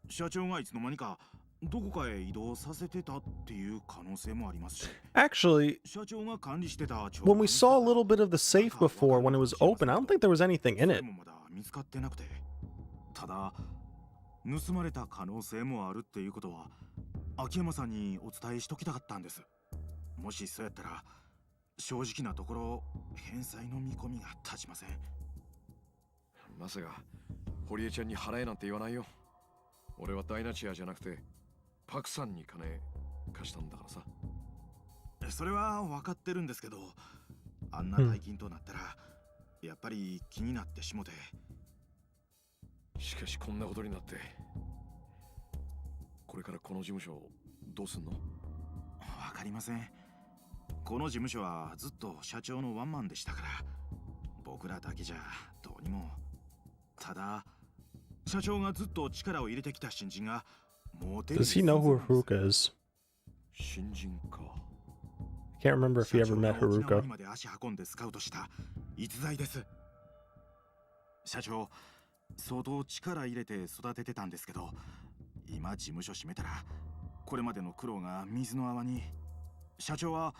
社長がいつの間にかどこかへ移動させてたっていう可能性もありますし。 Actually, 社長が管理してた when we saw a little bit of the safe before when it was open, I don't think there was anything in it. まだ見つかってなくて、ただ盗まれた可能性もあるっていうことは秋山さんにお伝えしときたかったんです。もしそうやったら正直なところ返済の見込みが立ちません。まさか堀江ちゃんに払えなんて言わないよ。俺はダイナチアじゃなくてパクさんに金貸したんだからさ。それは分かってるんですけど、あんな大金となったらやっぱり気になってしもて。しかしこんなことになって、これからこの事務所どうすんの？分かりません。この事務所はずっと社長のワンマンでしたから、僕らだけじゃどうにも。ただ社長がずっと力を入れてきた新人がもう出る。 Does he know who Haruka is? 新人か。 I can't remember if he ever met 社長が沖縄 Haruka. にまで足運んでスカウトした逸材です。社長相当力入れて育ててたんですけど、今事務所閉めたらこれまでの苦労が水の泡に。社長は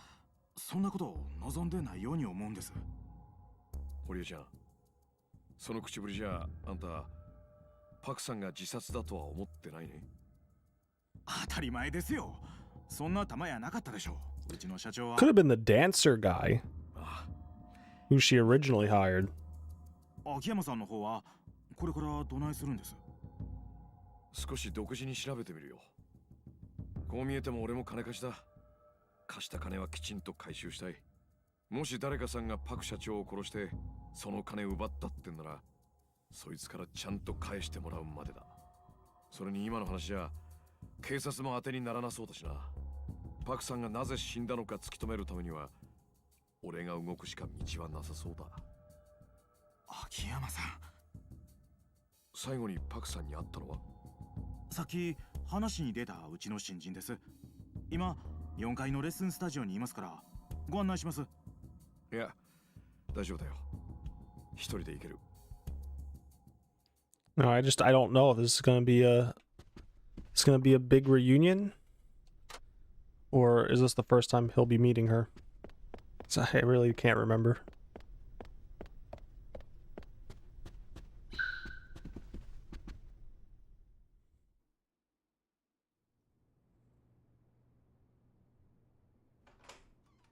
そんなことを望んでないように思うんです。堀江ちゃん、その口ぶりじゃあんたパクさんが自殺だとは思ってないね。当たり前ですよ。そんな玉やなかったでしょう。うちの社長は。 Could have been the dancer guy ああ、 who she originally hired. 秋山さんの方はこれからどないするんです？少し独自に調べてみるよ。こう見えても俺も金貸しだ。貸した金はきちんと回収したい。もし誰かさんがパク社長を殺してその金奪ったってんなら、そいつからちゃんと返してもらうまでだ。それに今の話じゃ警察も当てにならなそうだしな。パクさんがなぜ死んだのか突き止めるためには俺が動くしか道はなさそうだ。秋山さん、最後にパクさんに会ったのは？さっき話に出たうちの新人です。今4階のレッスンスタジオにいますからご案内します。いや、大丈夫だよ。一人で行ける。No, I don't know if this is gonna be a big reunion, or is this the first time he'll be meeting her? So I really can't remember.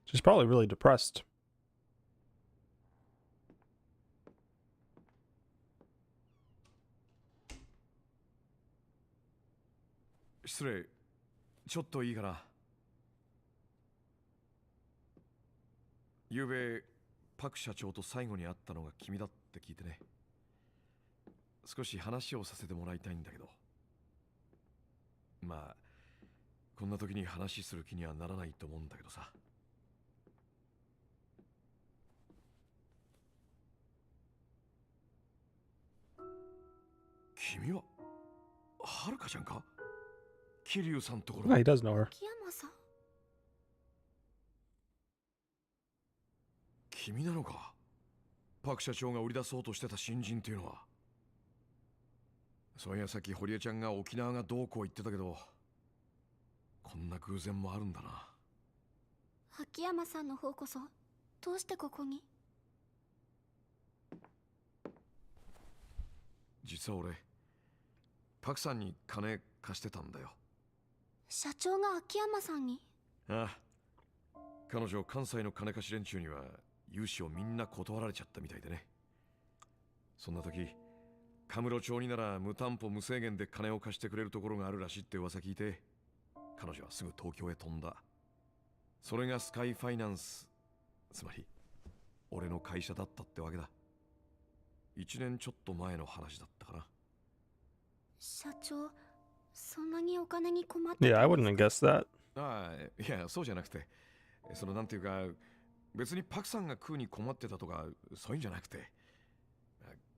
She's probably really depressed. 失礼、ちょっといいかな。昨べパク社長と最後に会ったのが君だって聞いてね。少し話をさせてもらいたいんだけど。まあこんな時に話する気にはならないと思うんだけどさ。君ははるかちゃんか？桐生さんところ。 Yeah, he does know her. 秋山さん。君なのか？パク社長が売り出そうとしてた新人っていうのは。そういやさっき堀江ちゃんが沖縄がどうこう言ってたけど、こんな偶然もあるんだな。秋山さんの方こそどうしてここに？実は俺パクさんに金貸してたんだよ。社長が秋山さんに？ああ、彼女関西の金貸し連中には融資をみんな断られちゃったみたいでね。そんな時カムロ町になら無担保無制限で金を貸してくれるところがあるらしいって噂聞いて、彼女はすぐ東京へ飛んだ。それがスカイファイナンス、つまり俺の会社だったってわけだ。1年ちょっと前の話だったかな。社長、そんなにお金に困って？ Yeah, I wouldn't have guessed that. ああ、いやそうじゃなくて、そのなんていうか、別にパクさんが食うに困ってたとかそういうんじゃなくて、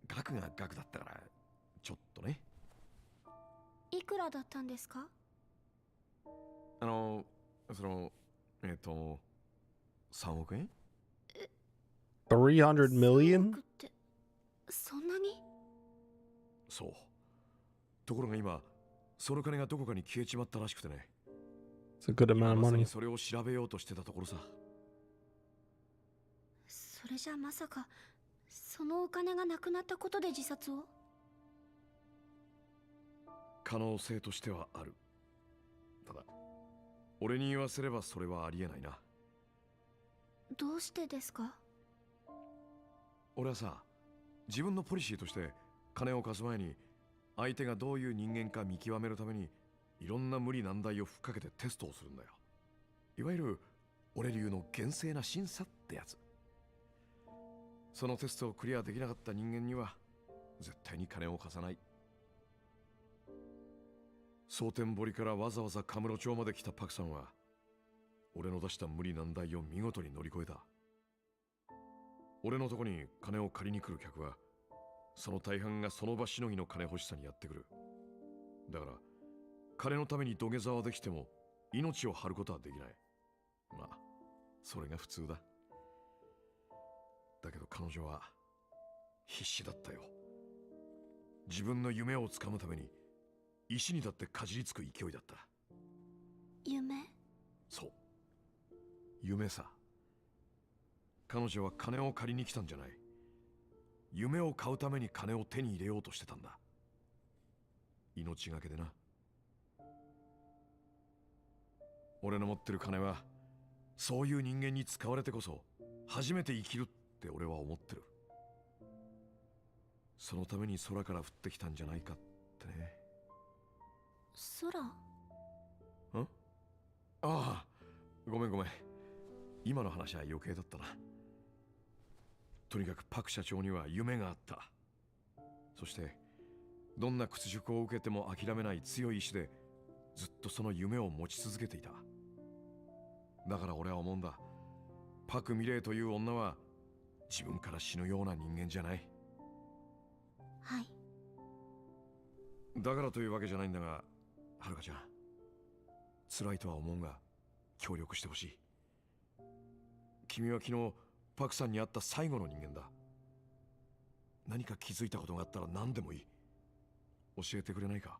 額が額だったからちょっとね。いくらだったんですか？その3億円。300 million? 3億ってそんなに？そう。ところが今その金がどこかに消えちまったらしくてね。It's a good amount of まさに money. それを調べようとしてたところさ。それじゃまさかそのお金がなくなったことで自殺を？可能性としてはある。ただ俺に言わせればそれはありえないな。どうしてですか？俺はさ、自分のポリシーとして金を貸す前に相手がどういう人間か見極めるためにいろんな無理難題をふっかけてテストをするんだよ。いわゆる俺流の厳正な審査ってやつ。そのテストをクリアできなかった人間には絶対に金を貸さない。蒼天堀からわざわざカムロ町まで来たパクさんは俺の出した無理難題を見事に乗り越えた。俺のとこに金を借りに来る客はその大半がその場しのぎの金欲しさにやってくる。だから金のために土下座はできても命を張ることはできない。まあそれが普通だ。だけど彼女は必死だったよ。自分の夢をつかむために石にだってかじりつく勢いだった。夢？そう、夢さ。彼女は金を借りに来たんじゃない。夢を買うために金を手に入れようとしてたんだ。命がけでな。俺の持ってる金はそういう人間に使われてこそ初めて生きるって俺は思ってる。そのために空から降ってきたんじゃないかってね。空？ん？ああ、ごめん。今の話は余計だったな。とにかくパク社長には夢があった。そしてどんな屈辱を受けても諦めない強い意志でずっとその夢を持ち続けていた。だから俺は思うんだ。パク・ミレイという女は自分から死ぬような人間じゃない。はい。だからというわけじゃないんだが、はるかちゃん、辛いとは思うが協力してほしい。君は昨日パクさんに会った最後の人間だ。何か気づいたことがあったら何でもいい。教えてくれないか？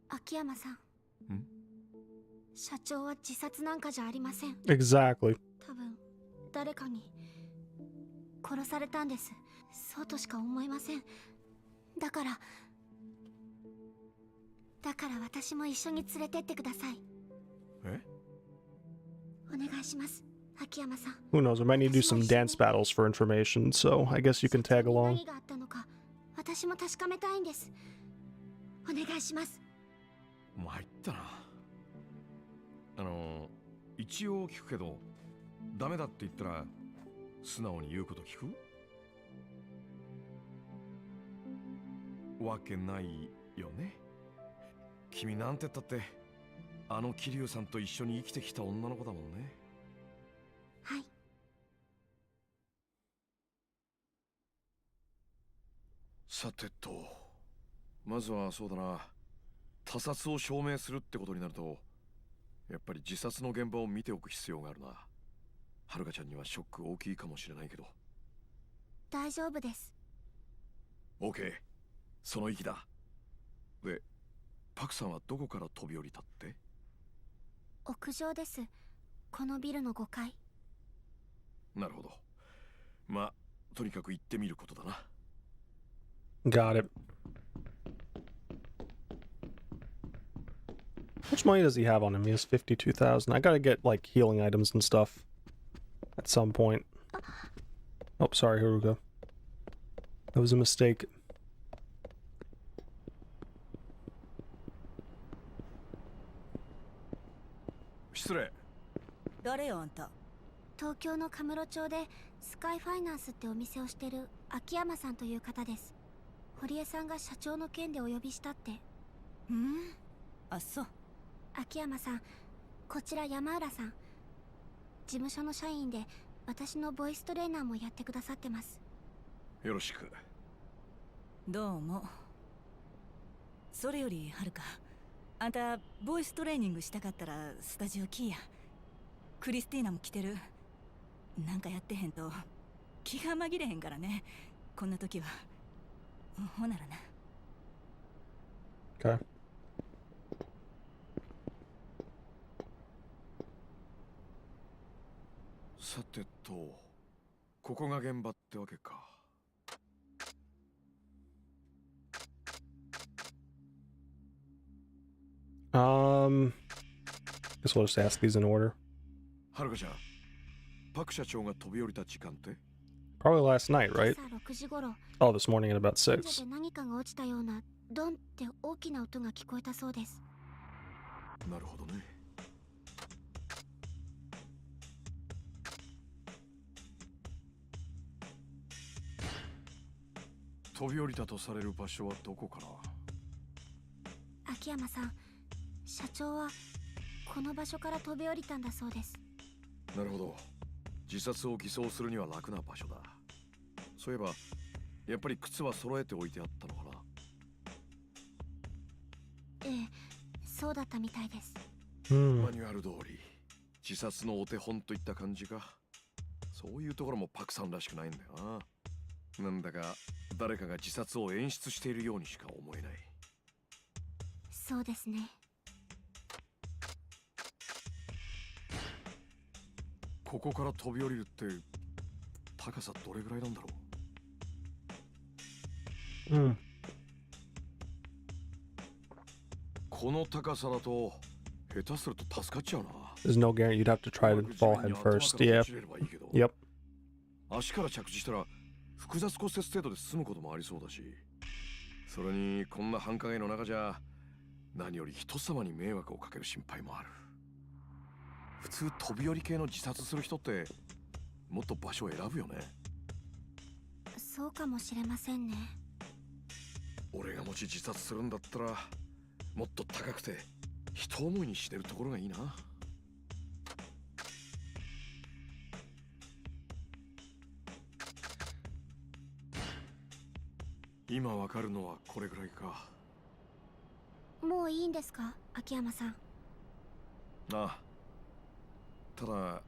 秋山さん。ん？社長は自殺なんかじゃありません。 Exactly. 多分誰かに殺されたんです。そうとしか思いません。だから私も一緒に連れてってください。え？お願いします、秋山さん。 Who knows? I might need to do some dance battles for information, so I guess you can tag along. 何があったのか私も確かめたいんです。お願いします。参ったな。一応聞くけど、ダメだって言ったら素直に言うこと聞くわけないよね。君なんて言ったってあの桐生さんと一緒に生きてきた女の子だもんね。はい。さてと、まずはそうだな、他殺を証明するってことになるとやっぱり自殺の現場を見ておく必要があるな。はるかちゃんにはショック大きいかもしれないけど。大丈夫です。 OK、 その意気だ。で、パクさんはどこから飛び降りたって？屋上です。このビルの5階。なるほど。まあとにかく行ってみることだな。 Got it. How much money does he have on him? He has 52,000. I gotta get like healing items and stuff at some point. Oh, sorry, Haruka. That was a mistake. 失礼。誰よあんた。東京のカムロ町でスカイファイナンスってお店をしてる秋山さんという方です。堀江さんが社長の件でお呼びしたって。あ、そう。秋山さん、こちら山浦さん。事務所の社員で私のボイストレーナーもやってくださってます。よろしく。どうも。それよりはるか、あんたボイストレーニングしたかったらスタジオ来いや。クリスティーナも来てる。なんかやってへんと気が紛れへんからね、こんな時は。ほならな。Okay. さてと、ここが現場ってわけか。Guess we'll just ask these in order. はるかちゃん、パク社長が飛び降りた時間って？ Probably last night, right? 朝6時頃、 Oh, this morning at about 近所 6. で何かが落ちたようなドンって大きな音が聞こえたそうです。なるほどね。飛び降りたとされる場所はどこかな？秋山さん、社長はこの場所から飛び降りたんだそうです。なるほど。自殺を偽装するには楽な場所だ。そういえば、やっぱり靴は揃えておいてあったのかな？ええ、そうだったみたいです。マニュアル通り、自殺のお手本といった感じか。そういうところもパクさんらしくないんだよな。なんだか誰かが自殺を演出しているようにしか思えない。そうですね。ここから飛び降りるって高さどれぐらいなんだろう？この高さだと下手すると助かっちゃうな。 There's no guarantee. You'd have to try to fall head first. Yeah. Yep. 足から着地したら複雑骨折程度で済むこともありそうだし、それにこんな繁華街の中じゃ何より人様に迷惑をかける心配もある。普通飛び降り系の自殺する人ってもっと場所を選ぶよね。そうかもしれませんね。俺がもし自殺するんだったらもっと高くて人思いにしてるところがいいな。今わかるのはこれぐらいか。もういいんですか、秋山さん。ああ、ただ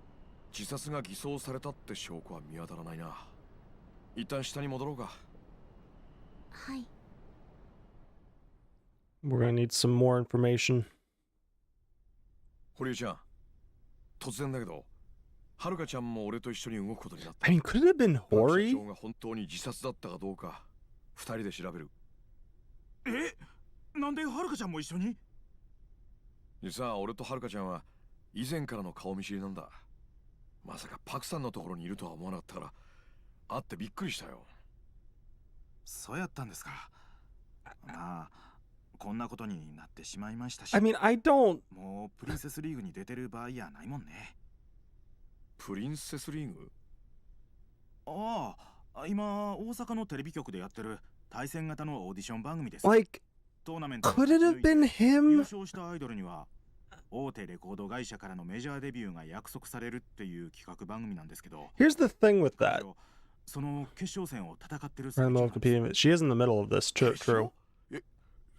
自殺が偽装されたって証拠は見当たらないな。一旦下に戻ろうか。はい。We're gonna need some more information. 堀江ちゃん、突然だけど、はるかちゃんも俺と一緒に動くことになった。 I mean, could it have been 社 Hori? 長が本当に自殺だったかどうか、二人で調べる。なんではるかちゃんも一緒に？実は俺とはるかちゃんは以前からの顔見知りなんだ。まさかパクさんのところにいるとは思わなかったから会ってびっくりしたよ。そうやったんですか。まあこんなことになってしまいましたし。 I mean, I don't. もうプリンセスリーグに出てる場合やないもんね。プリンセスリーグ？ああ、今大阪のテレビ局でやってる対戦型のオーディション番組です。 Like, トーナメント could it have been 優 him? 勝したアイドルには大手レコード会社からのメジャーデビューが約束されるっていう企画番組なんですけど、 Here's the thing with that. その決勝戦を戦ってる I don't know if competing, but she is in the middle of this. True. え、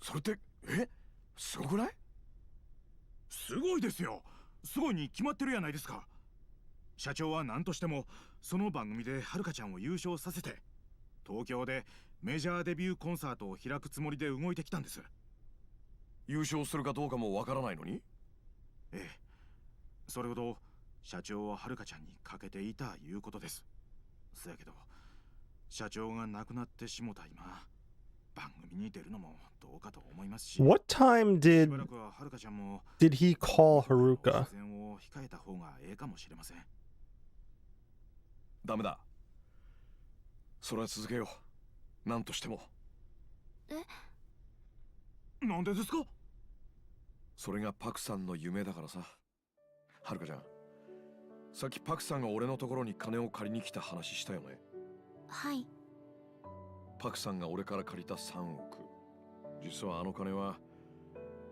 それってすごくない？すごいですよ。すごいに決まってるやないですか。社長は何としてもその番組ではるかちゃんを優勝させて東京でメジャーデビューコンサートを開くつもりで動いてきたんです。優勝するかどうかもわからないのに。ええ、それほど社長ははるかちゃんにかけていたいうことです。そやけど社長が亡くなってしもた今、番組に出るのもどうかと思いますし。 What time し did ばらくははるかちゃんも did he call Haruka? 出演を控えた方がええかもしれません。ダメだ。それは続けよう。なんとしても。なんでですか？それがパクさんの夢だからさ。はるかちゃん、さっきパクさんが俺のところに金を借りに来た話したよね。はい。パクさんが俺から借りた3億。実はあの金は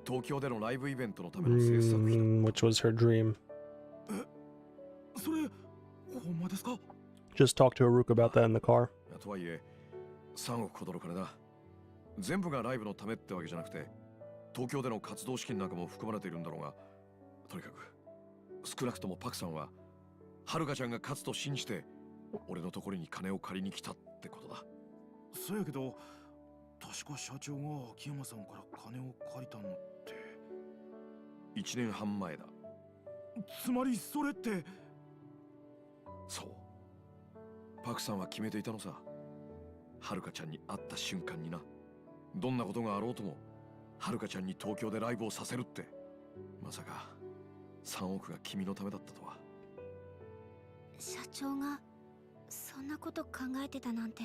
東京でのライブイベントのための制作費だ。 Which was her dream. それほんまですか？ Just talk to Haruka about that in the car. とはいえ3億ほどの金だ。全部がライブのためってわけじゃなくて、東京での活動資金なんかも含まれているんだろうが、とにかく少なくともパクさんははるかちゃんが勝つと信じて俺のところに金を借りに来たってことだ。そうやけど確か社長が秋山さんから金を借りたのって1年半前だ。つまりそれって。そう、パクさんは決めていたのさ。はるかちゃんに会った瞬間にな、どんなことがあろうともはるかちゃんに東京でライブをさせるって。まさか3億が君のためだったとは。社長がそんなこと考えてたなんて。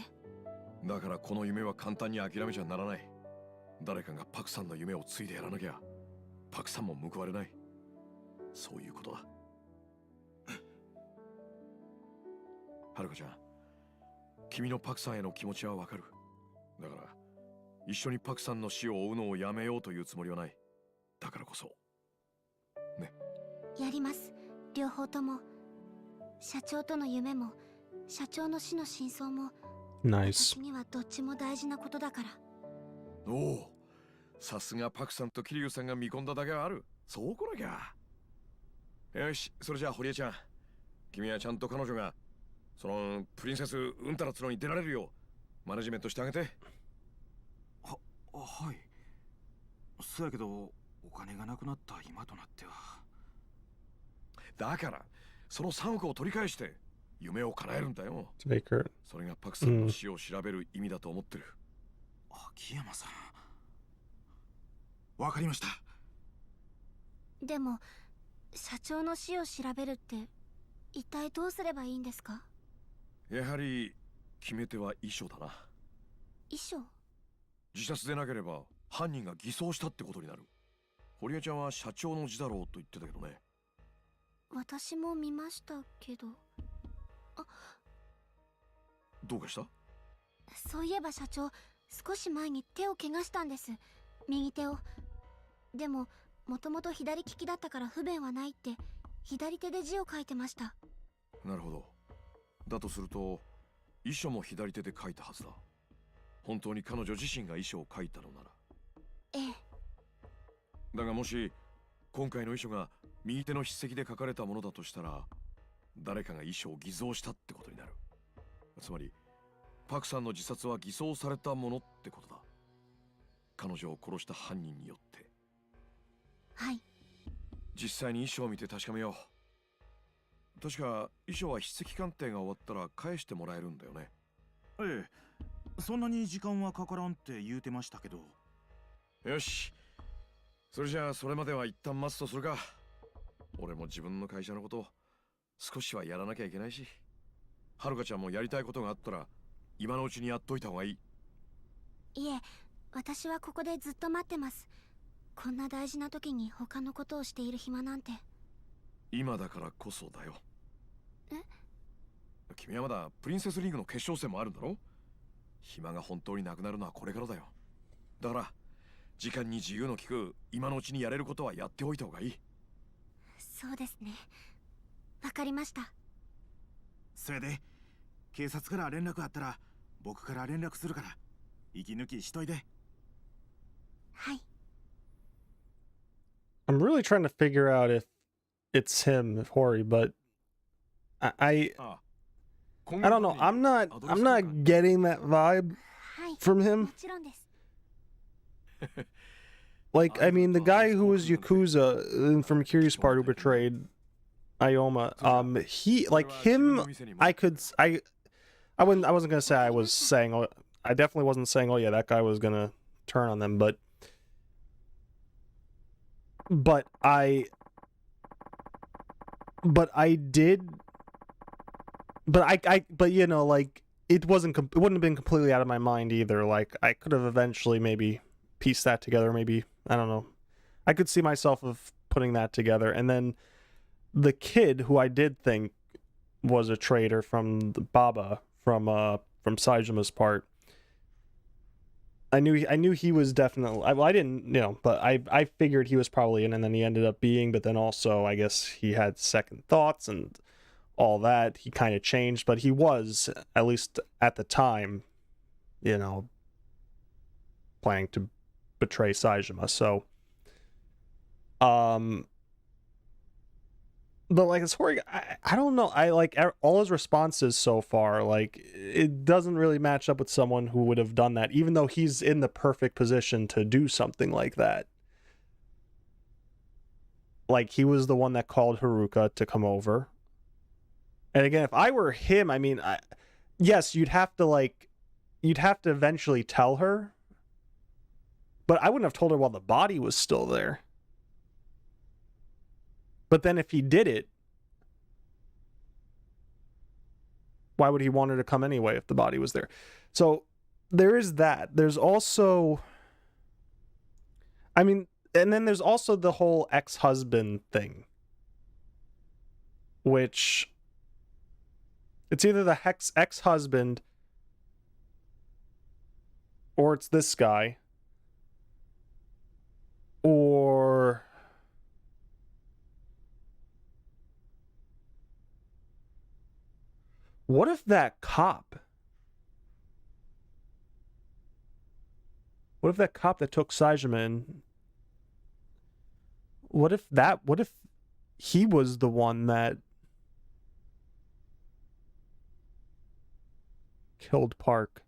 だからこの夢は簡単に諦めちゃならない。誰かがパクさんの夢を継いでやらなきゃパクさんも報われない。そういうことだ。はるかちゃん、君のパクさんへの気持ちはわかる。だから一緒にパクさんの死を追うのをやめようというつもりはない。だからこそね。やります、両方とも。社長との夢も社長の死の真相も Nice. 私にはどっちも大事なことだから。おお、さすがパクさんと桐生さんが見込んだだけはある。そうこなきゃ。よし、それじゃあ堀江ちゃん、君はちゃんと彼女がそのプリンセスうんたらつのに出られるようマネジメントしてあげて。はい。そうやけどお金がなくなった今となっては。だからその3億を取り返して夢を叶えるんだよ。 To make her それがパクさんの死を調べる意味だと思ってる。秋山さん、わかりました。でも社長の死を調べるって一体どうすればいいんですか？やはり決め手は遺書だな。遺書？自殺でなければ犯人が偽装したってことになる。堀江ちゃんは社長の字だろうと言ってたけどね。私も見ましたけど。どうかした？そういえば社長、少し前に手を怪我したんです。右手を。でももともと左利きだったから不便はないって左手で字を書いてました。なるほど。だとすると遺書も左手で書いたはずだ。本当に彼女自身が遺書を書いたのなら。ええ。だがもし今回の遺書が右手の筆跡で書かれたものだとしたら、誰かが遺書を偽造したってことになる。つまりパクさんの自殺は偽装されたものってことだ。彼女を殺した犯人によって。はい。実際に遺書を見て確かめよう。確か遺書は筆跡鑑定が終わったら返してもらえるんだよね。ええ、そんなに時間はかからんって言うてましたけど。よし、それじゃあそれまでは一旦待つとするか。俺も自分の会社のこと少しはやらなきゃいけないし、はるかちゃんもやりたいことがあったら今のうちにやっといた方がいい。いえ、私はここでずっと待ってます。こんな大事な時に他のことをしている暇なんて。今だからこそだよ。え？君はまだプリンセスリーグの決勝戦もあるんだろ。暇が本当になくなるのはこれからだよ。だから時間に自由の利く今のうちにやれることはやっておいた方がいい。そうですね。わかりました。それで警察から連絡あったら僕から連絡するから息抜きしといて。はい。I'm really trying to figure out if it's him, if Hori, but I ああ、I don't know. I'm not getting that vibe はい from も him. ちろんです Like, I mean, the guy who was Yakuza from Curious Part who betrayed Ioma, he, like him, I wasn't gonna say I was saying, I definitely wasn't saying, oh yeah, that guy was gonna turn on them, but I did, but you know, like, it wouldn't have been completely out of my mind either. Like, I could have eventually maybe pieced that together, maybe, I don't know. I could see myself of putting that together, and then the kid who I did think was a traitor from the Baba from Saijuma's part. I knew he was definitely. I didn't, you know, but I figured he was probably in, and then he ended up being. But then also, I guess he had second thoughts and all that. He kind of changed, but he was, at least at the time, you know, planning to betray Saijima. So, but like this Hori, I don't know. I like all his responses so far. Like, it doesn't really match up with someone who would have done that, even though he's in the perfect position to do something like that. Like, he was the one that called Haruka to come over. And again, if I were him, I mean, yes, you'd have to eventually tell her. But I wouldn't have told her while the body was still there. But then if he did it, why would he want her to come anyway if the body was there? So there is that. There's also, I mean, and then there's also the whole ex-husband thing, which it's either the ex-husband or it's this guy, or what if that cop that took Saijima in, what if he was the one that killed Park?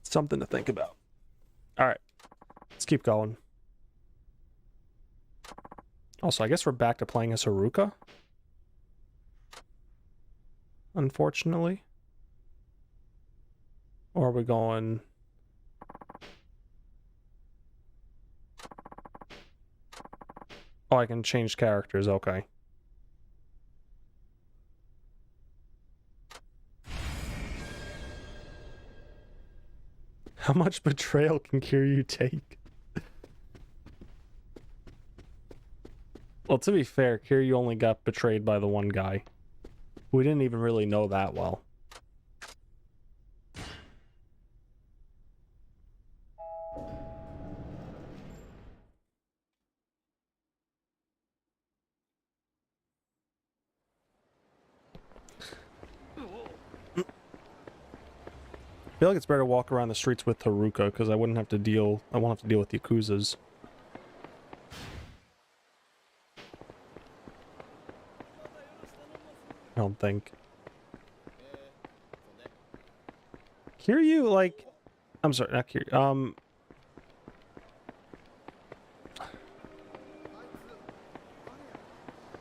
Something to think about. All right, let's keep going. Also, I guess we're back to playing as Haruka. Unfortunately. Or are we going... Oh, I can change characters, okay. How much betrayal can Kiryu take? Well, to be fair, Kiryu only got betrayed by the one guy. We didn't even really know that well. I feel like it's better to walk around the streets with Haruka because I won't have to deal with Yakuzas. I don't think. Kiryu, like, I'm sorry, not Kiryu.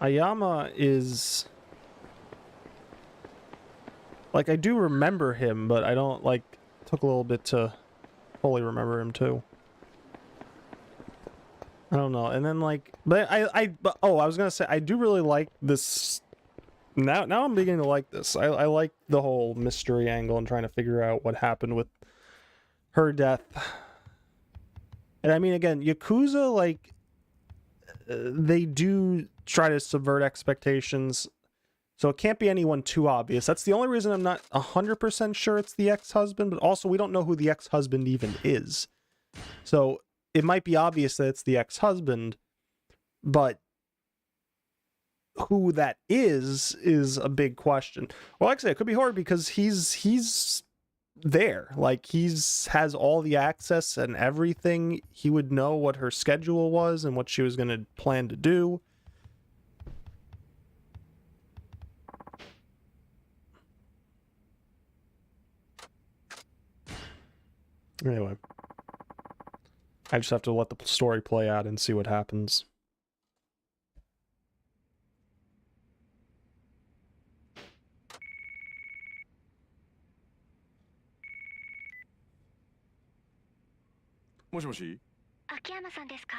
Ayama is, like, I do remember him, but I don't, like, took a little bit to fully remember him too. I don't know. And then, like, but I was gonna say, I do really like this. Now I'm beginning to like this. I like the whole mystery angle and trying to figure out what happened with her death. And I mean, again, Yakuza, like, they do try to subvert expectations, so it can't be anyone too obvious. That's the only reason I'm not 100% sure it's the ex-husband, but also we don't know who the ex-husband even is. So it might be obvious that it's the ex-husband, but who that is a big question. Well, like I say, it could be hard because he's there. Like, has all the access and everything. He would know what her schedule was and what she was going to plan to do. Anyway. I just have to let the story play out and see what happens. Moshi? 秋山さんですか？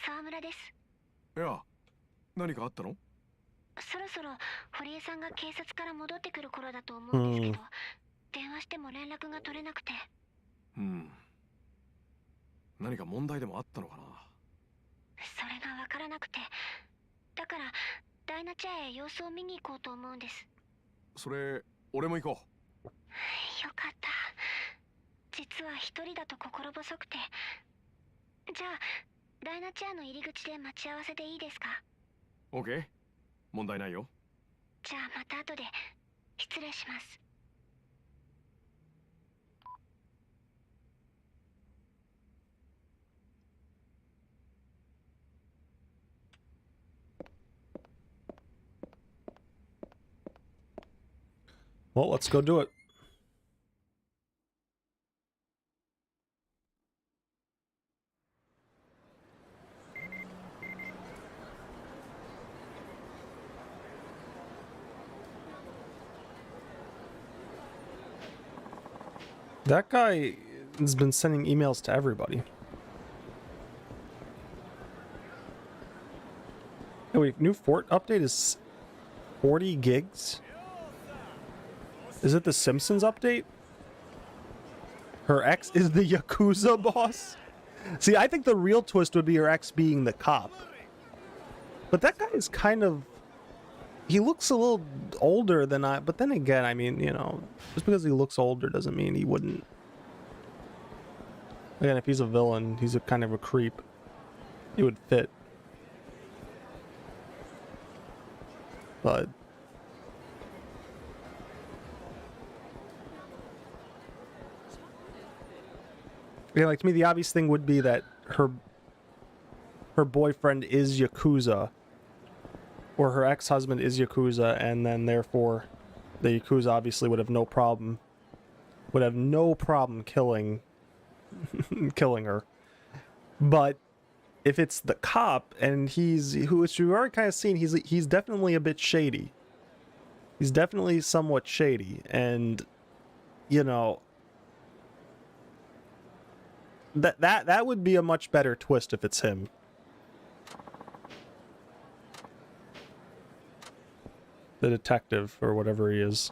沢村です。いや、何かあったの？そろそろ堀江さんが警察から戻ってくる頃だと思うんですけど、電話しても連絡が取れなくて。何か問題でもあったのかな？それがわからなくて、だからダイナチャへ様子を見に行こうと思うんです。それ、俺も行こう。よかった。実は一人だと心細くて。じゃあダイナチャーの入り口で待ち合わせでいいですか？ OK、問題ないよ。じゃあまた後で。失礼します。Well, let's go do it. That guy has been sending emails to everybody. Oh, wait, new fort update is 40 gigs? Is it the Simpsons update? Her ex is the Yakuza boss? See, I think the real twist would be her ex being the cop. But that guy is kind of... He looks a little older than I... But then again, I mean, you know, just because he looks older doesn't mean he wouldn't... Again, if he's a villain, he's a kind of a creep. He would fit. But... Yeah, like, to me, the obvious thing would be that her boyfriend is Yakuza, or her ex-husband is Yakuza, and then therefore the Yakuza obviously would have no problem killing her. But if it's the cop and which we've already kind of seen, he's definitely a bit shady. He's definitely somewhat shady, and you know, that would be a much better twist if it's him. The detective, or whatever he is.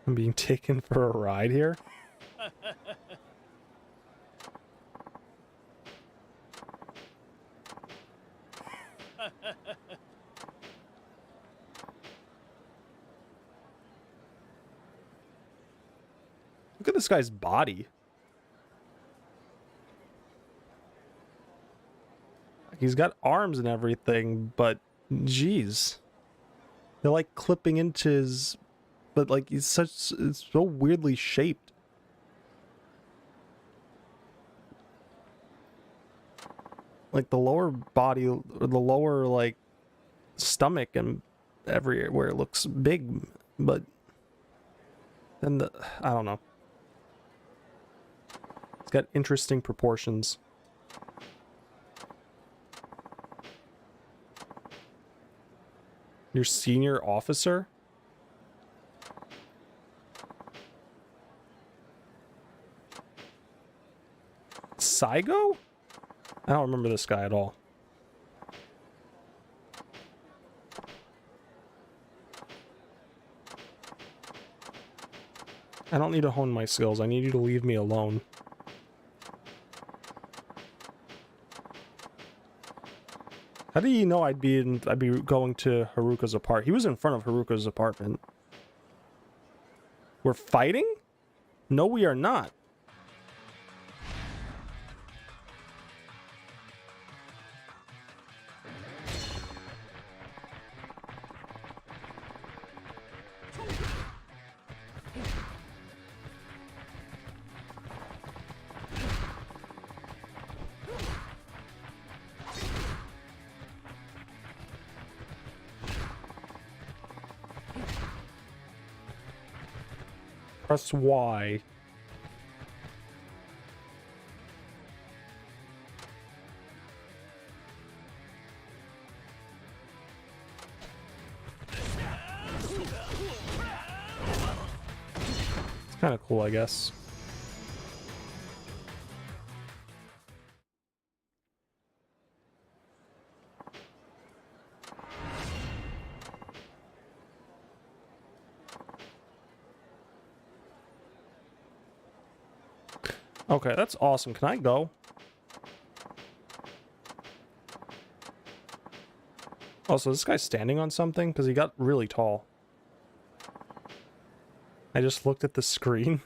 I'm being taken for a ride here. Look at this guy's body. He's got arms and everything, but geez. They're like clipping into his... But like it's so weirdly shaped. Like the lower body, or the lower like stomach and everywhere looks big, but then I don't know. It's got interesting proportions. Your senior officer? Saigo? I don't remember this guy at all. I don't need to hone my skills. I need you to leave me alone. How did he know I'd be going to Haruka's apartment? He was in front of Haruka's apartment. We're fighting? No, we are not. Press Y. It's kind of cool, I guess. Okay, that's awesome. Can I go? Also, this guy's standing on something because he got really tall. I just looked at the screen.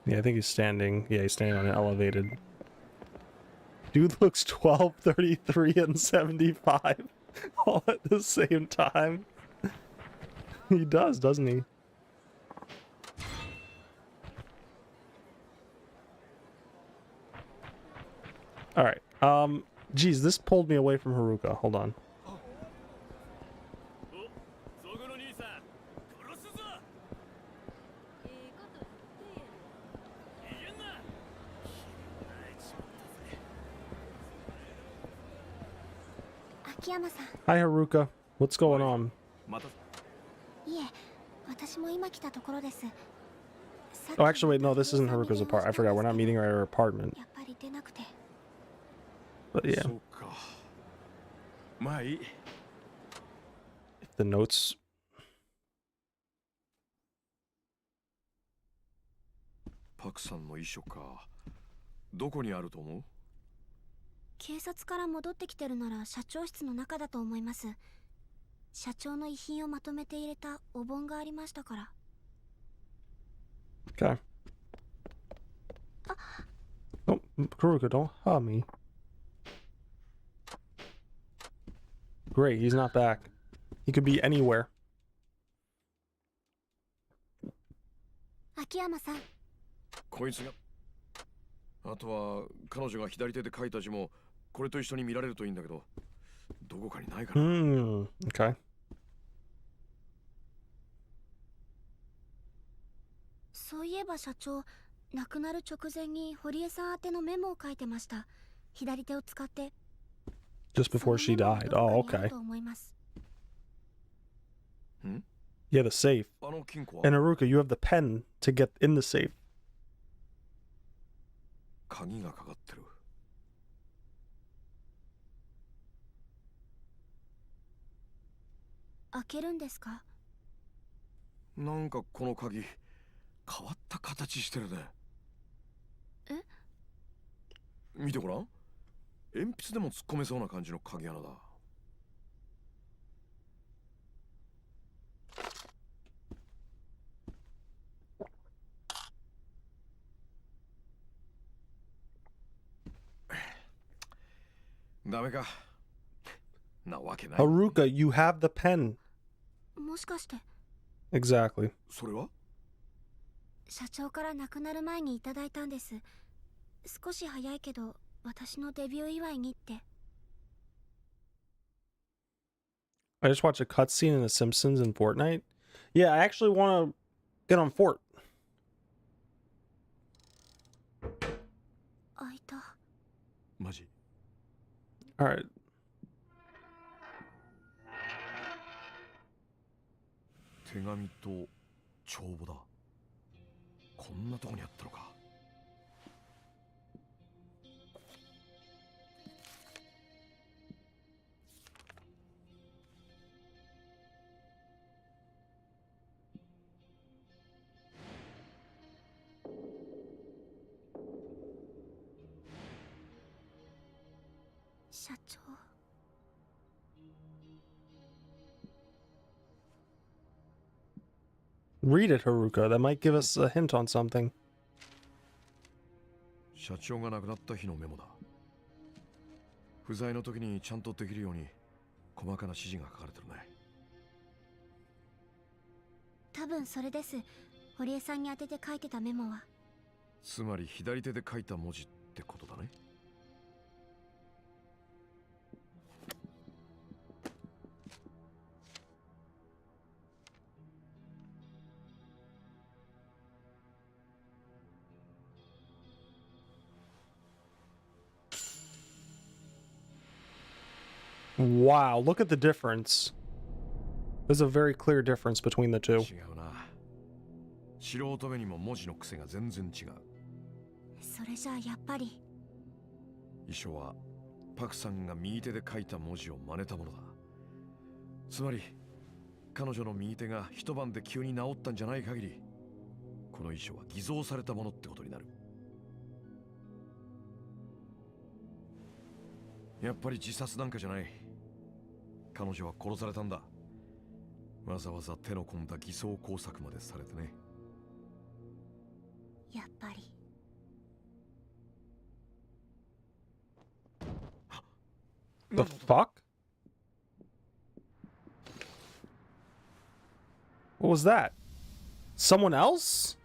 Yeah, I think he's standing. Yeah, he's standing on an elevated. Dude looks 12, 33, and 75 all at the same time. He does, doesn't he? Alright, geez, this pulled me away from Haruka. Hold on. Akiyama-san. Hi, Haruka. What's going on? いえ、私も今来たところです。 Oh, actually, wait, no, this isn't Haruka's apartment. I forgot, we're not meeting her at her apartment. やっぱり出なくて。 But yeah, そうか。まあいい。 the notes. パクさんの遺書か。どこにあると思う？警察から戻ってきてるなら社長室の中だと思います。社長の遺品をまとめて入れたお盆がありましたから。 Okay. Oh, Haruka, don't hurt me. Great, he's not back. He could be anywhere. 秋山さん。こいつが。あとは彼女が左手で書いた字もこれと一緒に見られるといいんだけど、どこかにないかな。Okay. そういえば社長、亡くなる直前に堀江さん宛てのメモを書いてました。左手を使って。 Just before she died. Oh, okay. と思います。 Yeah, the safe. あの金庫は And Haruka, you have the pen to get in the safe. 鍵がかかってる。開けるんですか？なんかこの鍵変わった形してるね。え？見てごらん。鉛筆でも突っ込めそうな感じの鍵穴だ。ダメか。なわけない。 Haruka, you have the pen. もしかして。 Exactly. それは？社長から亡くなる前にいただいたんです。少し早いけど私のデビュー祝いにって。 I just watched a cutscene in The Simpsons in Fortnite. Yeah, I actually want to get on Fort. 開いた。マジ？ Alright. 手紙と帳簿だ。こんなとこにあったのか。社長。 Read it, Haruka. That might give us a hint on something. 社長が亡くなった日のメモだ。不在の時にちゃんとできるように細かな指示が書かれてるね。多分それです。堀江さんに宛てて書いてたメモは。つまり左手で書いた文字ってことだね。Wow, look at the difference. There's a very clear difference between the two. 違うな。素人目にも文字の癖が全然違う。それじゃあやっぱり遺書はパクさんが右手で書いた文字を真似たものだ。つまり彼女の右手が一晩で急に治ったんじゃない限り、この遺書は偽造されたものってことになる。やっぱり自殺なんかじゃない。彼女は殺されたんだ。わざわざ手の込んだ偽装工作までされてね。やっぱり The fuck? What was that? Someone else?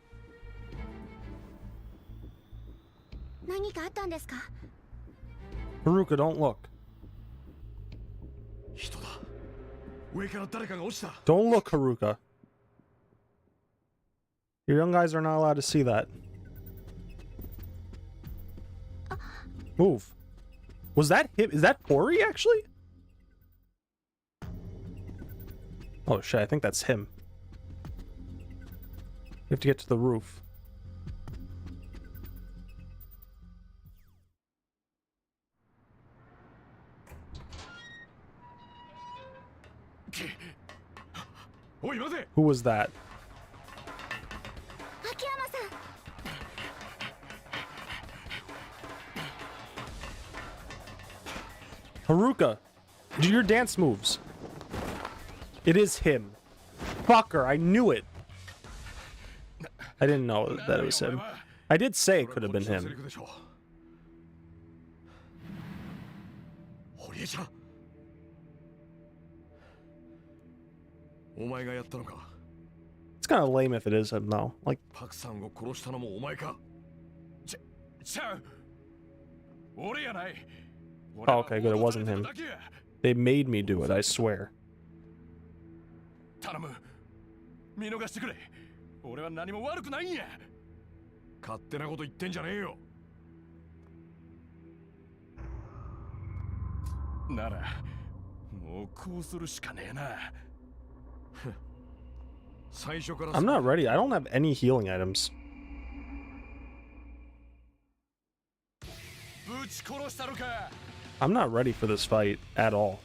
何かあったんですか？ Haruka, don't look. 人だ。上から誰かが落ちた。 Don't look, Haruka. Your young guys are not allowed to see that. Move. Was that him? Is that Tori, actually? Oh shit, I think that's him. You have to get to the roof. Who was that? 秋山さん。 Haruka, do your dance moves. It is him. Fucker, I knew it. I didn't know that it was him. I did say it could have been him. 堀江ちゃん。お前がやったのか。 It's kind of lame if it is him, though. Like, パクさんを殺したのもお前か。ちゃう。俺やない。 oh, okay, good, it wasn't him. They made me do it, I swear. 頼む。見逃してくれ。俺は何も悪くないんや。勝手なこと言ってんじゃねえよ。なら、もうこうするしかねえな。最初から。 I'm not ready. I don't have any healing items. ぶち殺したのか。 I'm not ready for this fight at all.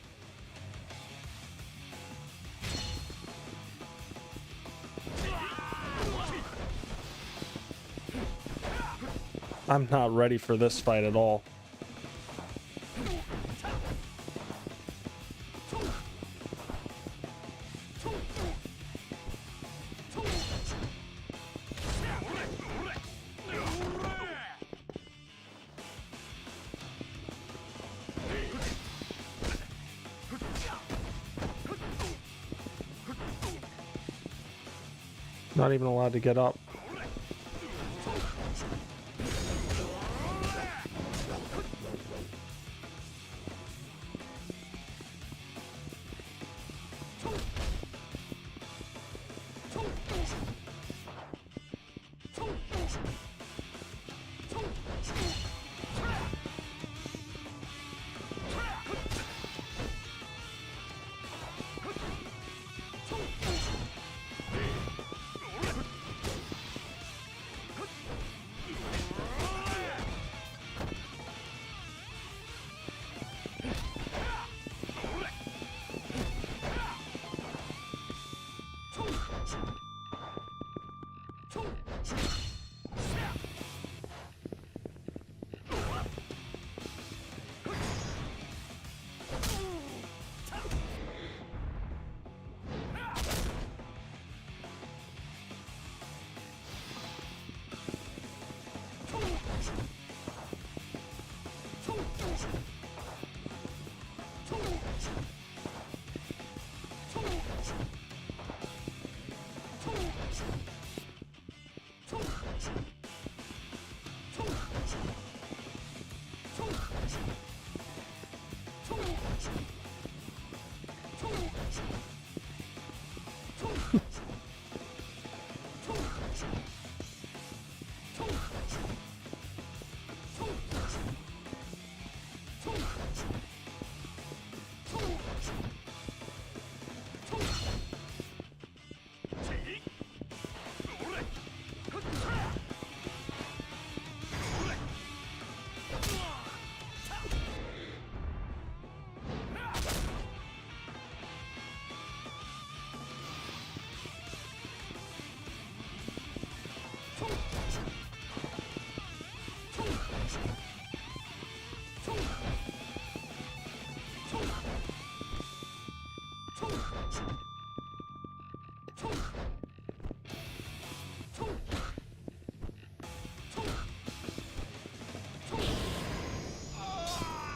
I'm not ready for this fight at all. Not even allowed to get up.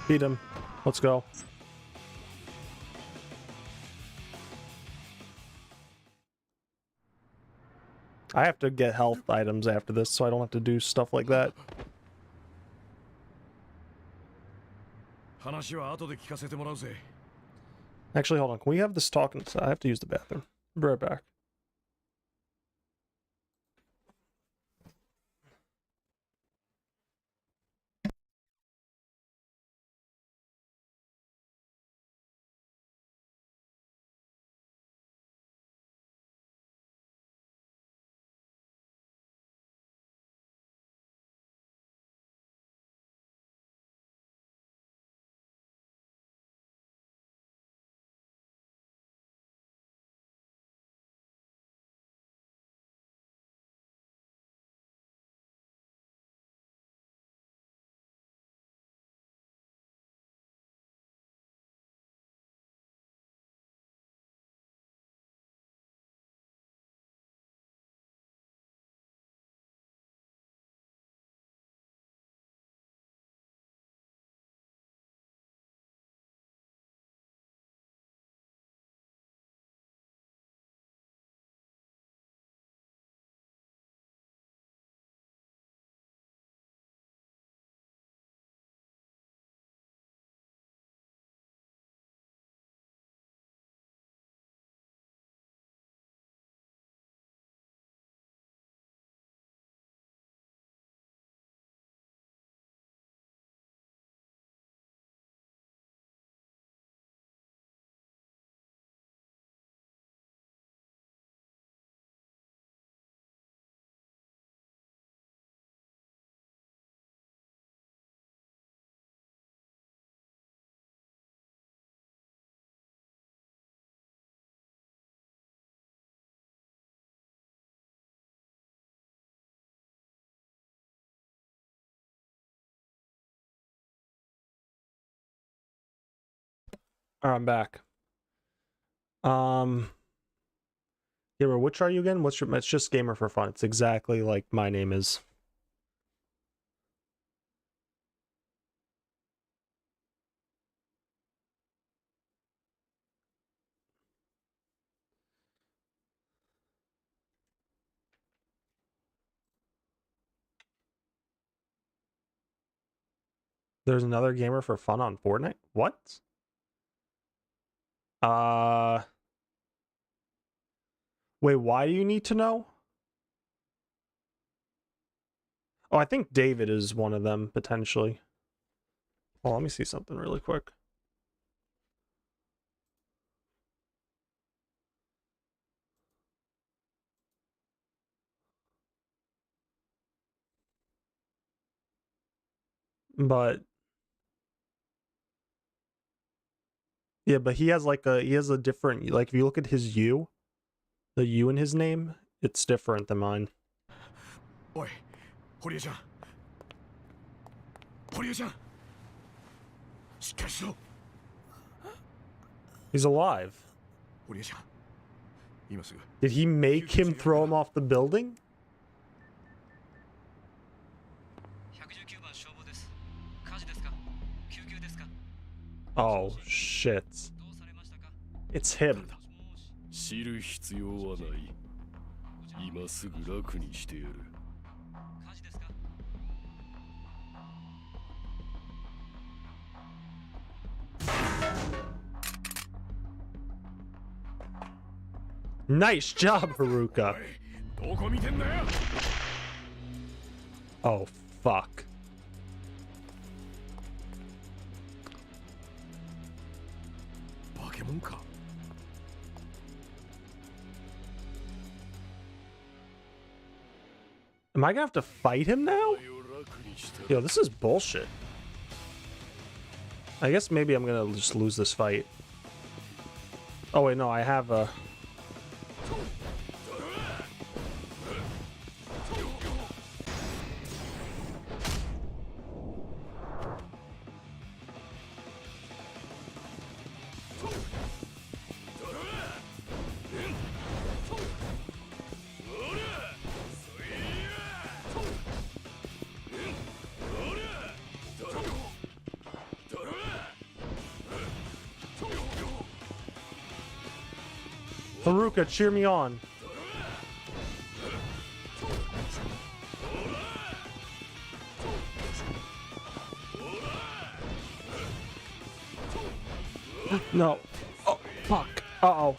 Beat him. Let's go. I have to get health items after this, so I don't have to do stuff like that. 話は後で聞かせてもらうぜ。 Actually, hold on. Can we have this talk? I have to use the bathroom. Be right back. Alright, I'm back. Gamer, which are you again? What's your? It's just Gamer for Fun. It's exactly like my name is. There's another Gamer for Fun on Fortnite? What? Wait, why do you need to know? Oh, I think David is one of them, potentially. Oh, let me see something really quick. But yeah, but he has like he has a different, like if you look at his U, the U in his name, it's different than mine. おい、堀江ちゃん。堀江ちゃん。しっかりしろ。 He's alive. 堀江ちゃん。今すぐ。 Did he make him throw him off the building? 119番消防です。火事ですか？救急ですか？ Oh shit. どうされましたか？ It's him. 知る必要はない。今すぐ楽にしてやる。火事ですか？ Nice job, Haruka. どこ見てんだよ。 Oh fuck. Am I gonna have to fight him now? Yo, this is bullshit. I guess maybe I'm gonna just lose this fight. Oh wait, no, I have a... Haruka, cheer me on. No. Oh, fuck. Uh-oh.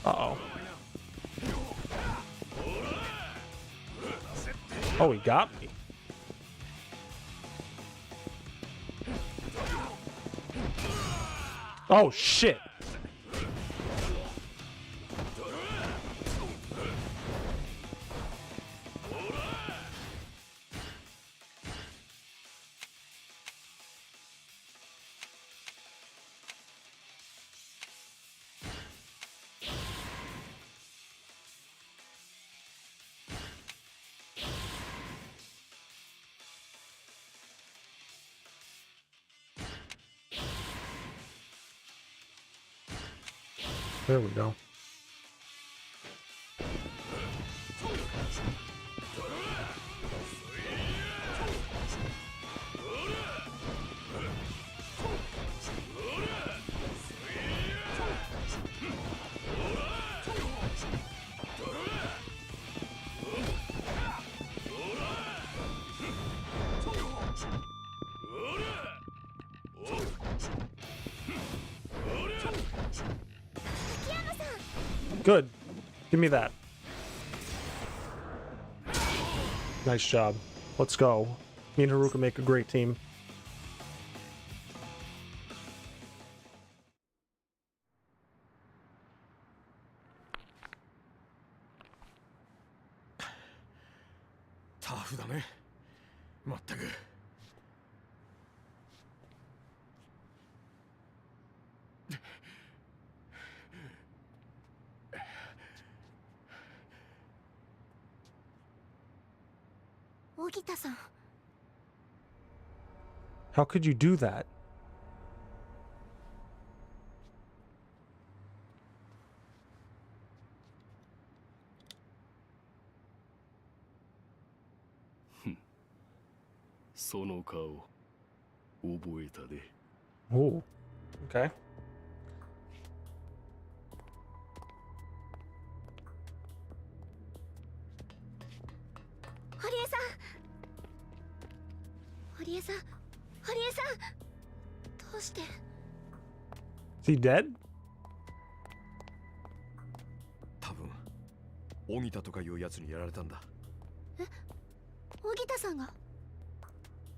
Uh-oh. Oh, he got me. Oh, shit. There we go. Good. Give me that. Nice job. Let's go. Me and Haruka make a great team. Tough だね。まったく。荻田さん。 How could you do that? Oh, okay. 堀江さん。堀江さん。堀江さん。どうして。 Is he dead? 多分荻田とかいうやつにやられたんだ。荻田さんが。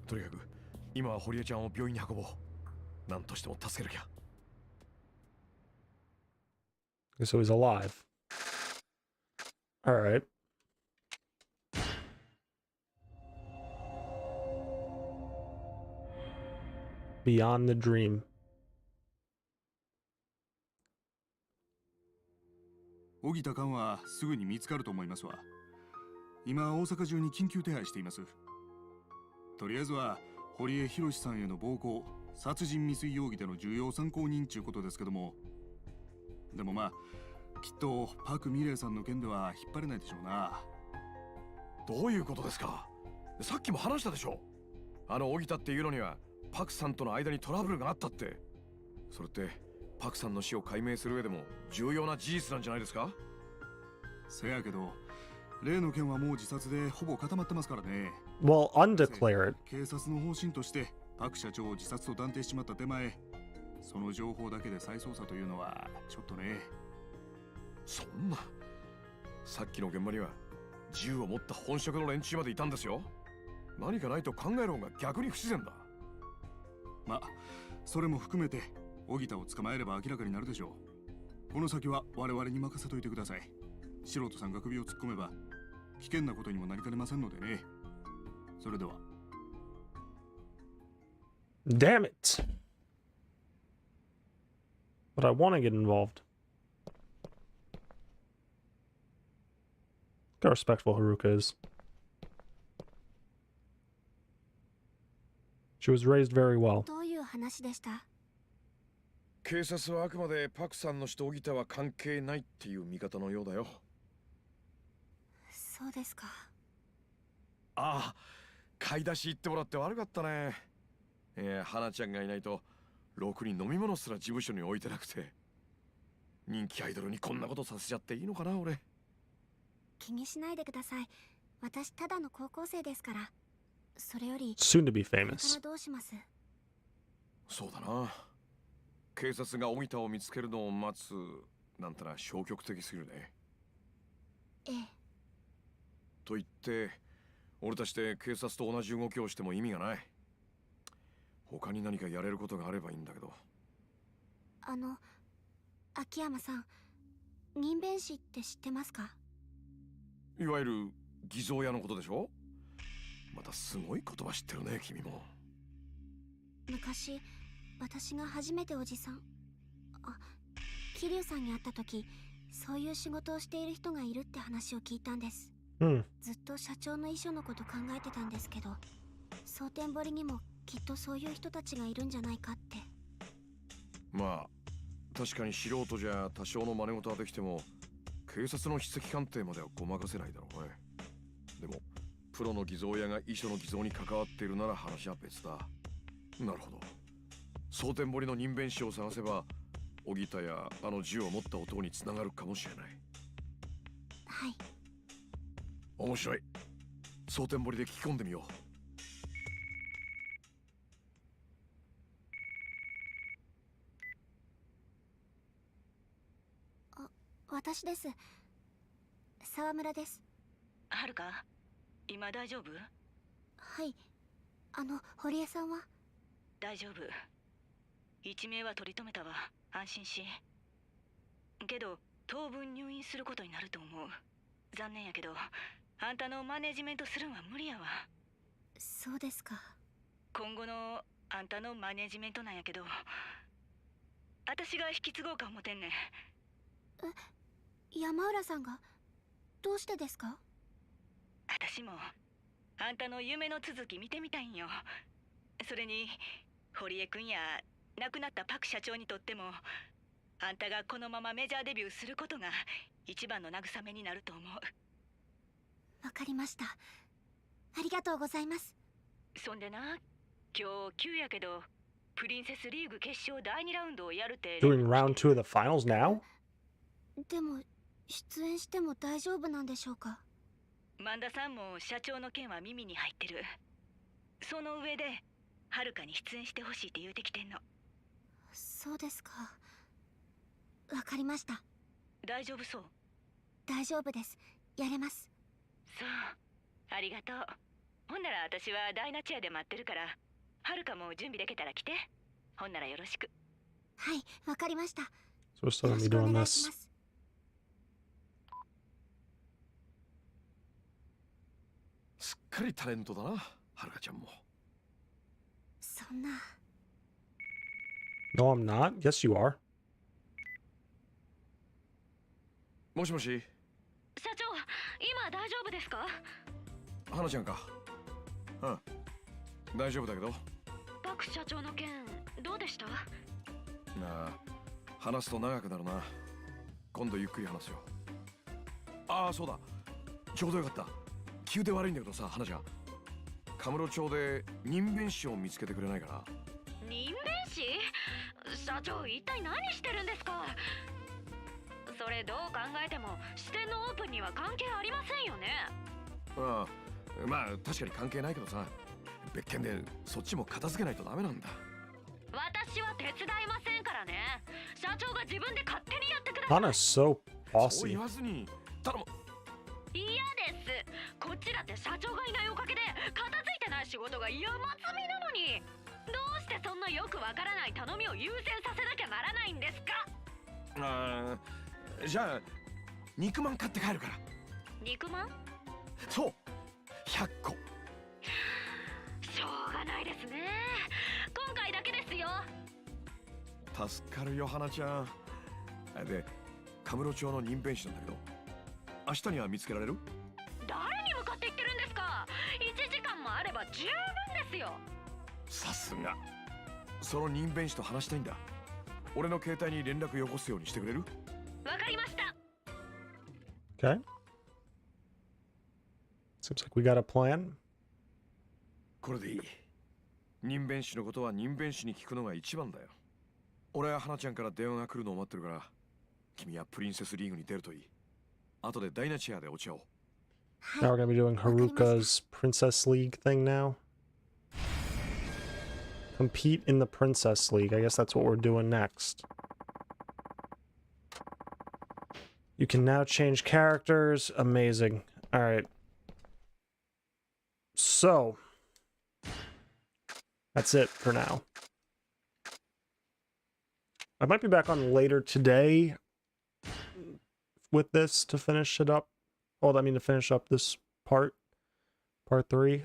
とにかく今は堀江ちゃんを病院に運ぼう。何としても助けなきゃ。 So he's alive. All right. Beyond the dream. 荻田寛はすぐに見つかると思いますわ。今大阪中に緊急手配しています。とりあえずは堀江博さんへの暴行、殺人未遂容疑での重要参考人ちゅうことですけども、でもまあきっとパク・ミレイさんの件では引っ張れないでしょうな。どういうことですか。さっきも話したでしょ。あの荻田っていうのにはパクさんとの間にトラブルがあったって。それってパクさんの死を解明する上でも重要な事実なんじゃないですか。せやけど例の件はもう自殺でほぼ固まってますからね。 Well, undeclare it. 警察の方針としてパク社長を自殺と断定しちまった手前、その情報だけで再捜査というのはちょっとね。そんな。さっきの現場には銃を持った本職の連中までいたんですよ。何かないと考える方が逆に不自然だ。まあそれも含めて荻田を捕まえれば明らかになるでしょう。この先は我々に任せといてください。素人さんが首を突っ込めば危険なことにもなりかねませんのでね。それでは。 Damn it. But I want to get involved. how respectful Haruka is. She was raised very well. どういう話でした？警察はあくまでパクさんの死と荻田は関係ないっていう見方のようだよ。そうですか。ああ、買い出し行ってもらって悪かったね。花ちゃんがいないとろくに飲み物すら事務所に置いてなくて。人気アイドルにこんなことさせちゃっていいのかな俺。気にしないでください。私ただの高校生ですから。それより Soon to be これか famous. らどうします？そうだな。警察が荻田を見つけるのを待つなんてな消極的すぎるね。ええ。と言って俺たちで警察と同じ動きをしても意味がない。他に何かやれることがあればいいんだけど。秋山さん、人弁士って知ってますか？いわゆる偽造屋のことでしょ。またすごい言葉知ってるね君も。昔私が初めておじさん桐生さんに会った時、そういう仕事をしている人がいるって話を聞いたんです。Hmm. ずっと社長の遺書のこと考えてたんですけど、蒼天堀にもきっとそういう人たちがいるんじゃないかって。まあ確かに素人じゃ多少の真似事はできても警察の筆跡鑑定まではごまかせないだろうね。でもプロの偽造屋が遺書の偽造に関わっているなら話は別だ。なるほど。蒼天堀の人弁士を探せば荻田やあの銃を持った男につながるかもしれない。はい。面白い。蒼天堀で聞き込んでみよう。私です。沢村です。はるか、今大丈夫？はい。堀江さんは？大丈夫。一命は取り留めたわ。安心し。けど当分入院することになると思う。残念やけどあんたのマネジメントするんは無理やわ。そうですか。今後のあんたのマネジメントなんやけど、私が引き継ごうか思てんねん。山浦さんが？どうしてですか？私もあんたの夢の続き見てみたいんよ。それに堀江くんや亡くなったパク社長にとってもあんたがこのままメジャーデビューすることが一番の慰めになると思う。わかりました。ありがとうございます。そんでな、今日急やけどプリンセスリーグ決勝第2ラウンドをやるって。 Doing round 2 of the finals now? でも出演しても大丈夫なんでしょうか？萬田さんも社長の件は耳に入ってる。その上ではるかに出演してほしいって言うてきてんの。そうですか。わかりました。大丈夫そう？大丈夫です。やれます。そう、ありがとう。ほんなら私はダイナチェアで待ってるから、はるかも準備できたら来て。ほんならよろしく。はい、わかりました。So we're still よ gonna ろ be しくお doing 願いし this. ます。すっかりタレントだな、はるかちゃんも。そんな。No, I'm not. Yes, you are. もしもし。社長、今大丈夫ですか？花ちゃんか。うん、大丈夫だけど。パク社長の件どうでした？ああ、話すと長くなるな。今度ゆっくり話すよ。ああ、そうだ、ちょうどよかった。急で悪いんだけどさ、花ちゃん、カムロ町で人弁士を見つけてくれないかな。人弁士？社長、一体何してるんですか？それどう考えても支店のオープンには関係ありませんよね。ああ、まあ確かに関係ないけどさ、別件でそっちも片付けないとダメなんだ。私は手伝いませんからね。社長が自分で勝手にやってください。 Hana's so そう bossy. 言わずに頼む。嫌です。こっちだって社長がいないおかげで片付いてない仕事が山積みなのに、どうしてそんなよくわからない頼みを優先させなきゃならないんですか？ああ、じゃあ肉まん買って帰るから。肉まん？そう、100個。しょうがないですね。今回だけですよ。助かるよ、花ちゃん。で、カムロ町の人弁士なんだけど、明日には見つけられる？ですが、その任弁士と話したいんだ。俺の携帯に連絡よこすようにしてくれる？わかりました。 Okay. Seems like we got a plan. これでいい。任弁士のことは任弁士に聞くのが一番だよ。俺は花ちゃんから電話が来るのを待ってるから、君はプリンセスリーグに出るといい。後でダイナチェアでお茶を。Now we're gonna be doing Haruka's Princess League thing now. Compete in the Princess League. I guess that's what we're doing next. You can now change characters. Amazing. Alright. So, that's it for now. I might be back on later today with this to finish it up. Well, I mean to finish up this part 3.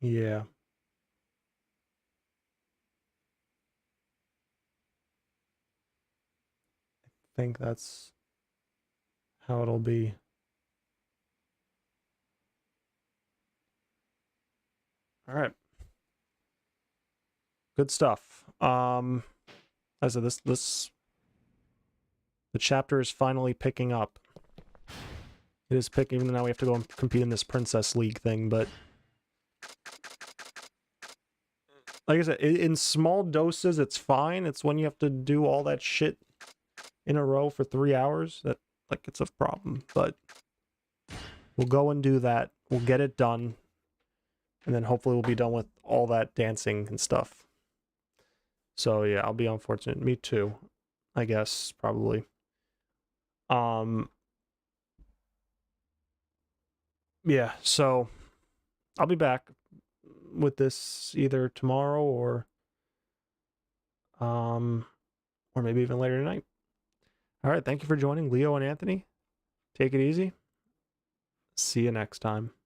Yeah. I think that's how it'll be. All right. Good stuff. As I said, the chapter is finally picking up. It is picking, even though now we have to go and compete in this Princess League thing, but like I said, in small doses, it's fine. It's when you have to do all that shit in a row for 3 hours that, like, it's a problem. But we'll go and do that. We'll get it done. And then hopefully we'll be done with all that dancing and stuff. So, yeah, I'll be unfortunate. Me too, I guess, probably. Yeah, so I'll be back with this either tomorrow or maybe even later tonight. All right, thank you for joining, Leo and Anthony. Take it easy. See you next time.